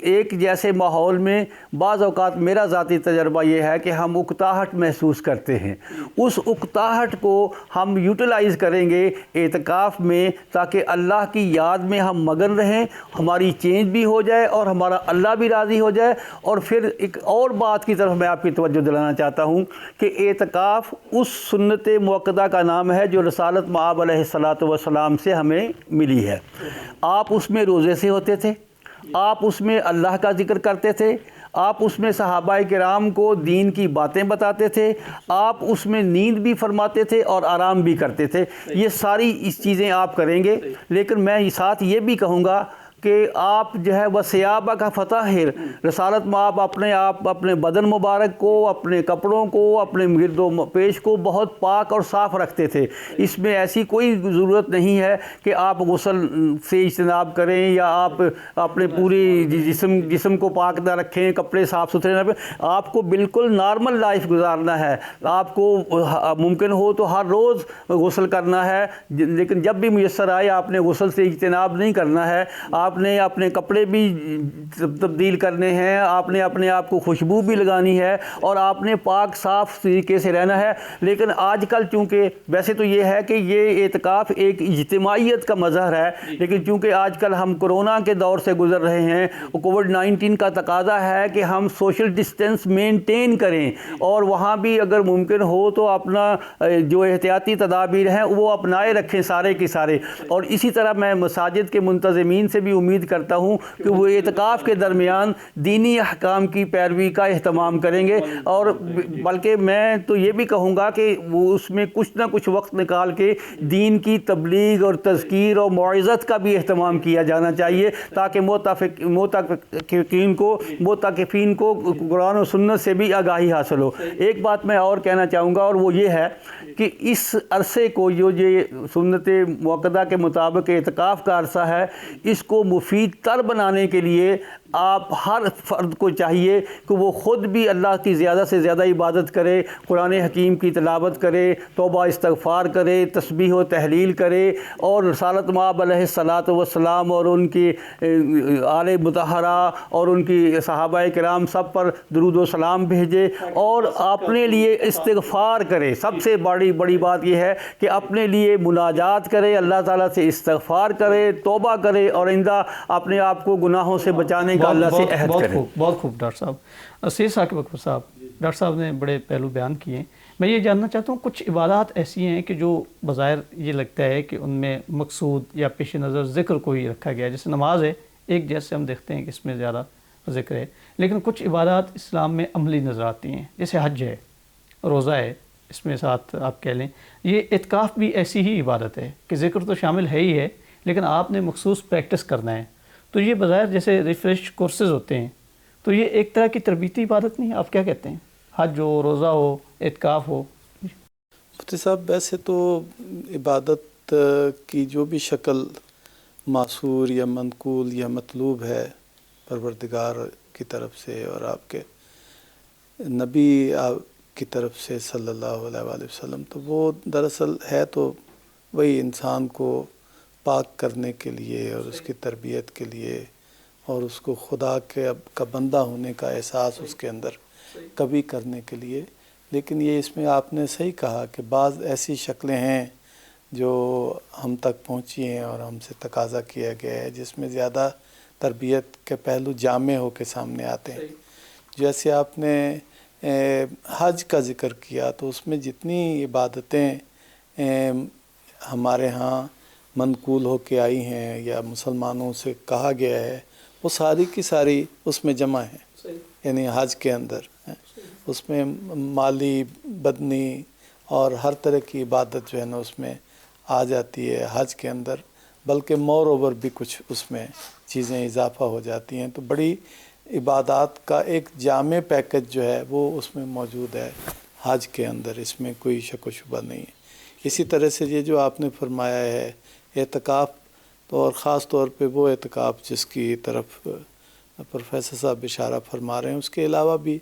ایک جیسے ماحول میں بعض اوقات میرا ذاتی تجربہ یہ ہے کہ ہم اکتاہٹ محسوس کرتے ہیں، اس اکتاہٹ کو ہم یوٹیلائز کریں گے اعتکاف میں، تاکہ اللہ کی یاد میں ہم مگن رہیں، ہماری چینج بھی ہو جائے اور ہمارا اللہ بھی راضی ہو جائے۔ اور پھر ایک اور بات کی طرف میں آپ کی توجہ دلانا چاہتا ہوں کہ اعتکاف اس سنت موقدہ کا نام ہے جو رسالت مآب علیہ السلام سے ہمیں ملی ہے۔ آپ اس میں روزے سے ہوتے تھے، آپ اس میں اللہ کا ذکر کرتے تھے، آپ اس میں صحابہ کرام کو دین کی باتیں بتاتے تھے، آپ اس میں نیند بھی فرماتے تھے اور آرام بھی کرتے تھے۔ یہ ساری اس چیزیں آپ کریں گے، لیکن میں ساتھ یہ بھی کہوں گا کہ آپ جو ہے وہ سیابہ کا فطہر، رسالت مآب اپنے بدن مبارک کو، اپنے کپڑوں کو، اپنے گرد و پیش کو بہت پاک اور صاف رکھتے تھے۔ اس میں ایسی کوئی ضرورت نہیں ہے کہ آپ غسل سے اجتناب کریں یا آپ اپنے پوری جسم کو پاک نہ رکھیں، کپڑے صاف ستھرے نہ رکھیں۔ آپ کو بالکل نارمل لائف گزارنا ہے، آپ کو ممکن ہو تو ہر روز غسل کرنا ہے، لیکن جب بھی میسر آئے آپ نے غسل سے اجتناب نہیں کرنا ہے۔ آپ نے اپنے کپڑے بھی تبدیل کرنے ہیں، آپ نے اپنے آپ کو خوشبو بھی لگانی ہے، اور آپ نے پاک صاف طریقے سے رہنا ہے۔ لیکن آج کل چونکہ ویسے تو یہ ہے کہ یہ اعتکاف ایک اجتماعیت کا مظہر ہے، لیکن چونکہ آج کل ہم کورونا کے دور سے گزر رہے ہیں، کووڈ-19 کا تقاضا ہے کہ ہم سوشل ڈسٹینس مینٹین کریں، اور وہاں بھی اگر ممکن ہو تو اپنا جو احتیاطی تدابیر ہیں وہ اپنائے رکھیں سارے کے سارے۔ اور اسی طرح میں مساجد کے منتظمین سے بھی امید کرتا ہوں کہ وہ اعتکاف کے درمیان دینی احکام کی پیروی کا اہتمام کریں گے، اور بلکہ میں تو یہ بھی کہوں گا کہ وہ اس میں کچھ نہ کچھ وقت نکال کے دین کی تبلیغ اور تذکیر اور موعظت کا بھی اہتمام کیا جانا چاہیے، تاکہ موتقفین کو قرآن و سنت سے بھی آگاہی حاصل ہو۔ ایک بات میں اور کہنا چاہوں گا، اور وہ یہ ہے کہ اس عرصے کو جو یہ سنت موقدہ کے مطابق اعتکاف کا عرصہ ہے، اس کو مفید تر بنانے کے لیے آپ ہر فرد کو چاہیے کہ وہ خود بھی اللہ کی زیادہ سے زیادہ عبادت کرے، قرآن حکیم کی تلاوت کرے، توبہ استغفار کرے، تسبیح و تحلیل کرے، اور رسالت مآب علیہ الصلاۃ والسلام اور ان کی آل مطہرہ اور ان کی صحابہ کرام سب پر درود و سلام بھیجے، اور اپنے لیے استغفار کرے۔ سب سے بڑی بات یہ ہے کہ اپنے لیے مناجات کرے، اللہ تعالیٰ سے استغفار کرے، توبہ کرے، اور آئندہ اپنے آپ کو گناہوں سے بچانے کا اللہ سے عہد کرے۔ بہت خوب ڈاکٹر صاحب۔ سید ثاقب اکبر صاحب، ڈاکٹر صاحب نے بڑے پہلو بیان کیے ہیں۔ میں یہ جاننا چاہتا ہوں، کچھ عبادات ایسی ہیں کہ جو بظاہر یہ لگتا ہے کہ ان میں مقصود یا پیش نظر ذکر کو ہی رکھا گیا ہے، جیسے نماز ہے، ایک جیسے ہم دیکھتے ہیں کہ اس میں زیادہ ذکر ہے، لیکن کچھ عبادات اسلام میں عملی نظر آتی ہیں، جیسے حج ہے، روزہ ہے، اس میں ساتھ آپ کہہ لیں یہ اعتکاف بھی ایسی ہی عبادت ہے کہ ذکر تو شامل ہے ہی ہے، لیکن آپ نے مخصوص پریکٹس کرنا ہے۔ تو یہ بظاہر جیسے ریفریش کورسز ہوتے ہیں، تو یہ ایک طرح کی تربیتی عبادت نہیں ہے؟ آپ کیا کہتے ہیں؟ حج ہو، روزہ ہو، اعتکاف ہو۔ مفتی صاحب، ویسے تو عبادت کی جو بھی شکل معصور یا منقول یا مطلوب ہے پروردگار کی طرف سے اور آپ کے نبی کی طرف سے صلی اللہ علیہ وآلہ وسلم، تو وہ دراصل ہے تو وہی انسان کو پاک کرنے کے لیے اور اس کی تربیت کے لیے اور اس کو خدا کا بندہ ہونے کا احساس اس کے اندر کبھی کرنے کے لیے۔ لیکن یہ اس میں آپ نے صحیح کہا کہ بعض ایسی شکلیں ہیں جو ہم تک پہنچی ہیں اور ہم سے تقاضا کیا گیا ہے، جس میں زیادہ تربیت کے پہلو جامع ہو کے سامنے آتے ہیں۔ جیسے آپ نے حج کا ذکر کیا، تو اس میں جتنی عبادتیں ہمارے ہاں منقول ہو کے آئی ہیں یا مسلمانوں سے کہا گیا ہے، وہ ساری کی ساری اس میں جمع ہیں، یعنی حج کے اندر اس میں مالی، بدنی اور ہر طرح کی عبادت جو ہے نا اس میں آ جاتی ہے حج کے اندر، بلکہ مور اوور بھی کچھ اس میں چیزیں اضافہ ہو جاتی ہیں۔ تو بڑی عبادات کا ایک جامع پیکج جو ہے وہ اس میں موجود ہے حج کے اندر، اس میں کوئی شک و شبہ نہیں ہے۔ اسی طرح سے یہ جو آپ نے فرمایا ہے اعتکاف، تو اور خاص طور پہ وہ اعتکاف جس کی طرف پروفیسر صاحب اشارہ فرما رہے ہیں، اس کے علاوہ بھی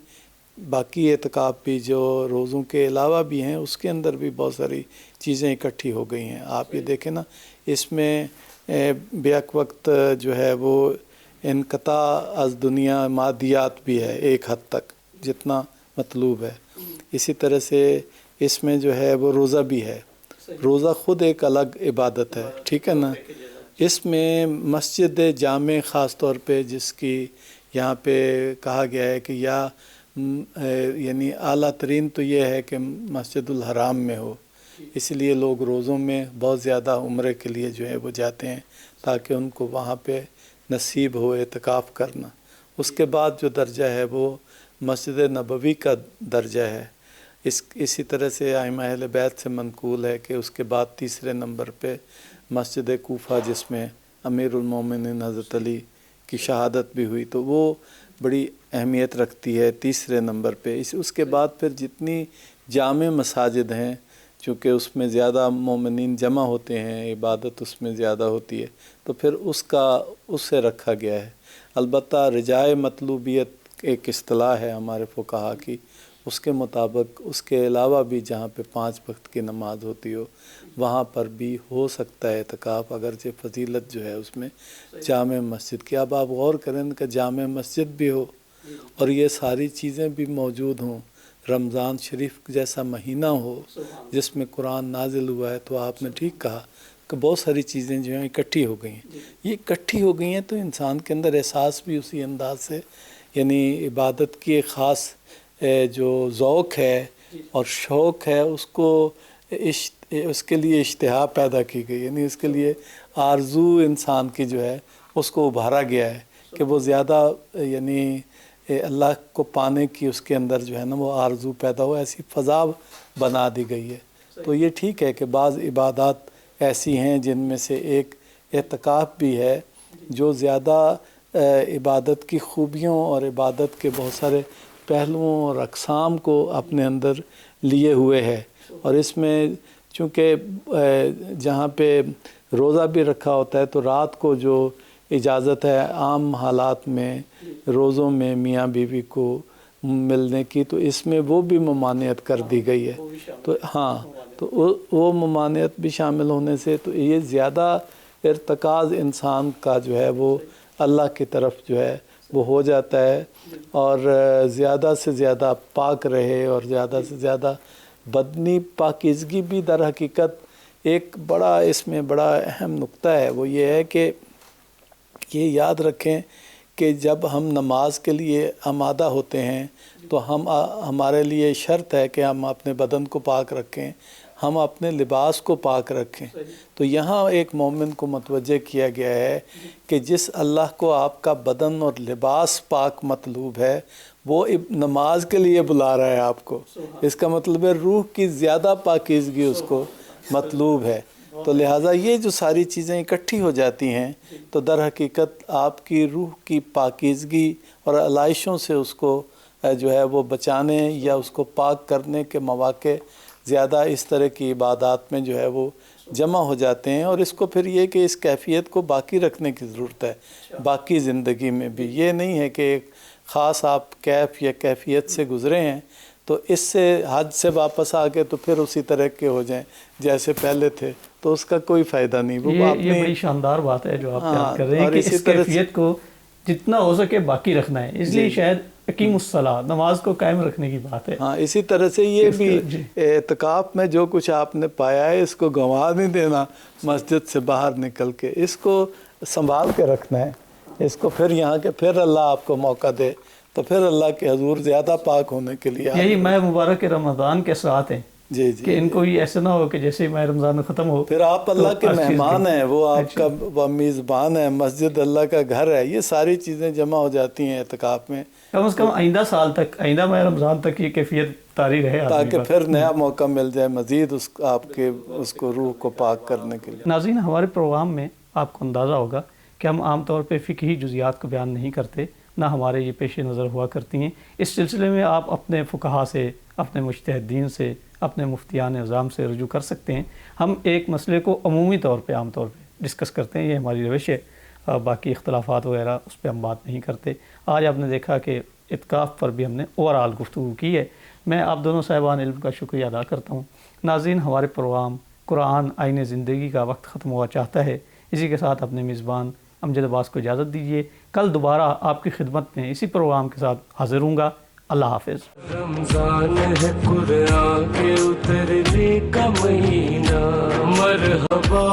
باقی اعتکاف بھی جو روزوں کے علاوہ بھی ہیں، اس کے اندر بھی بہت ساری چیزیں اکٹھی ہو گئی ہیں۔ آپ یہ دیکھیں نا، اس میں بیک وقت جو ہے وہ انقطاع از دنیا مادیات بھی ہے ایک حد تک جتنا مطلوب ہے۔ اسی طرح سے اس میں جو ہے وہ روزہ بھی ہے، روزہ خود ایک الگ عبادت ہے، ٹھیک ہے نا۔ اس میں مسجد جامع خاص طور پہ جس کی یہاں پہ کہا گیا ہے کہ یعنی اعلیٰ ترین تو یہ ہے کہ مسجد الحرام میں ہو، اس لیے لوگ روزوں میں بہت زیادہ عمرے کے لیے جو ہے وہ جاتے ہیں تاکہ ان کو وہاں پہ نصیب ہو اعتکاف کرنا۔ اس کے بعد جو درجہ ہے وہ مسجد نبوی کا درجہ ہے۔ اسی طرح سے ائمہ اہل بیت سے منقول ہے کہ اس کے بعد تیسرے نمبر پہ مسجد کوفہ جس میں امیر المومنین حضرت علی کی شہادت بھی ہوئی، تو وہ بڑی اہمیت رکھتی ہے تیسرے نمبر پہ۔ اس کے بعد پھر جتنی جامع مساجد ہیں، چونکہ اس میں زیادہ مومنین جمع ہوتے ہیں، عبادت اس میں زیادہ ہوتی ہے، تو پھر اس سے رکھا گیا ہے۔ البتہ رجائے مطلوبیت ایک اصطلاح ہے ہمارے فقہا کی، اس کے مطابق اس کے علاوہ بھی جہاں پہ 5 وقت کی نماز ہوتی ہو وہاں پر بھی ہو سکتا ہے اعتکاف، اگرچہ فضیلت جو ہے اس میں جامع مسجد کی۔ اب آپ غور کریں کہ جامع مسجد بھی ہو اور یہ ساری چیزیں بھی موجود ہوں، رمضان شریف جیسا مہینہ ہو جس میں قرآن نازل ہوا ہے، تو آپ نے ٹھیک کہا کہ بہت ساری چیزیں جو ہیں اکٹھی ہو گئی ہیں۔ یہ اکٹھی ہو گئی ہیں تو انسان کے اندر احساس بھی اسی انداز سے، یعنی عبادت کی ایک خاص جو ذوق ہے اور شوق ہے، اس کے لیے اشتہا پیدا کی گئی، یعنی اس کے لیے آرزو انسان کی جو ہے اس کو ابھارا گیا ہے کہ وہ زیادہ یعنی اللہ کو پانے کی اس کے اندر جو ہے نا وہ آرزو پیدا ہو، ایسی فضا بنا دی گئی ہے۔ تو یہ ٹھیک ہے کہ بعض عبادات ایسی ہیں جن میں سے ایک اعتکاف بھی ہے جو زیادہ عبادت کی خوبیوں اور عبادت کے بہت سارے پہلوؤں اور اقسام کو اپنے اندر لیے ہوئے ہے، اور اس میں چونکہ جہاں پہ روزہ بھی رکھا ہوتا ہے تو رات کو جو اجازت ہے عام حالات میں روزوں میں میاں بیوی کو ملنے کی، تو اس میں وہ بھی ممانعت کر دی گئی ہے۔ تو ہاں، تو وہ ممانعت بھی شامل ہونے سے تو یہ زیادہ ارتکاز انسان کا جو ہے وہ اللہ کی طرف جو ہے وہ ہو جاتا ہے، اور زیادہ سے زیادہ پاک رہے، اور زیادہ سے زیادہ بدنی پاکیزگی بھی در حقیقت ایک بڑا اس میں بڑا اہم نقطہ ہے۔ وہ یہ ہے کہ یہ یاد رکھیں کہ جب ہم نماز کے لیے آمادہ ہوتے ہیں تو ہمارے لیے شرط ہے کہ ہم اپنے بدن کو پاک رکھیں، ہم اپنے لباس کو پاک رکھیں۔ تو یہاں ایک مومن کو متوجہ کیا گیا ہے کہ جس اللہ کو آپ کا بدن اور لباس پاک مطلوب ہے وہ نماز کے لیے بلا رہا ہے آپ کو، اس کا مطلب ہے روح کی زیادہ پاکیزگی اس کو مطلوب ہے۔ تو لہٰذا یہ جو ساری چیزیں اکٹھی ہو جاتی ہیں تو در حقیقت آپ کی روح کی پاکیزگی اور علائشوں سے اس کو جو ہے وہ بچانے یا اس کو پاک کرنے کے مواقع زیادہ اس طرح کی عبادات میں جو ہے وہ جمع ہو جاتے ہیں، اور اس کو پھر یہ کہ اس کیفیت کو باقی رکھنے کی ضرورت ہے باقی زندگی میں بھی۔ یہ نہیں ہے کہ ایک خاص آپ کیف یا کیفیت سے گزرے ہیں تو اس سے حج سے واپس آ کے تو پھر اسی طرح کے ہو جائیں جیسے پہلے تھے، تو اس کا کوئی فائدہ نہیں۔ وہ یہ بڑی شاندار بات ہے جو آپ یاد کر رہے ہیں کہ اس کیفیت کو جتنا ہو سکے باقی رکھنا ہے، اس لیے شاید اقیم الصلاۃ نماز کو قائم رکھنے کی بات ہے۔ ہاں، اسی طرح سے یہ بھی اعتکاف میں جو کچھ آپ نے پایا ہے اس کو گنوا نہیں دینا، مسجد سے باہر نکل کے اس کو سنبھال کے رکھنا ہے، اس کو پھر یہاں کے پھر اللہ آپ کو موقع دے تو پھر اللہ کے حضور زیادہ پاک ہونے کے لیے یہی ماہ مبارک رمضان کے ساتھ ہیں جی کہ ان کو یہ ایسا نہ ہو کہ جیسے ماہ رمضان ختم ہو پھر آپ اللہ کے مہمان ہیں، وہ آپ کا وہ میزبان ہے، مسجد اللہ کا گھر ہے، یہ ساری چیزیں جمع ہو جاتی ہیں اعتکاف میں۔ کم از کم آئندہ سال تک، آئندہ ماہ رمضان تک یہ کیفیت طاری رہے تاکہ پھر نیا موقع مل جائے مزید آپ کے اس کو روح کو پاک کرنے کے لیے۔ ناظرین، ہمارے پروگرام میں آپ کو اندازہ ہوگا کہ ہم عام طور پہ فقہی جزیات کو بیان نہیں کرتے، نہ ہمارے یہ پیش نظر ہوا کرتی ہیں۔ اس سلسلے میں آپ اپنے فقہا سے، اپنے مجتہدین سے، اپنے مفتیان اعظام سے رجوع کر سکتے ہیں۔ ہم ایک مسئلے کو عمومی طور پہ عام طور پہ ڈسکس کرتے ہیں، یہ ہماری روش ہے، باقی اختلافات وغیرہ اس پہ ہم بات نہیں کرتے۔ آج آپ نے دیکھا کہ اعتکاف پر بھی ہم نے اوورآل گفتگو کی ہے۔ میں آپ دونوں صاحبان علم کا شکریہ ادا کرتا ہوں۔ ناظرین، ہمارے پروگرام قرآن آئین زندگی کا وقت ختم ہوا چاہتا ہے، اسی کے ساتھ اپنے میزبان امجد عباس کو اجازت دیجیے۔ کل دوبارہ آپ کی خدمت میں اسی پروگرام کے ساتھ حاضر ہوں گا۔ اللہ حافظ۔ رمضان ہے قرآن کے اترنے کا مہینہ، مرحبا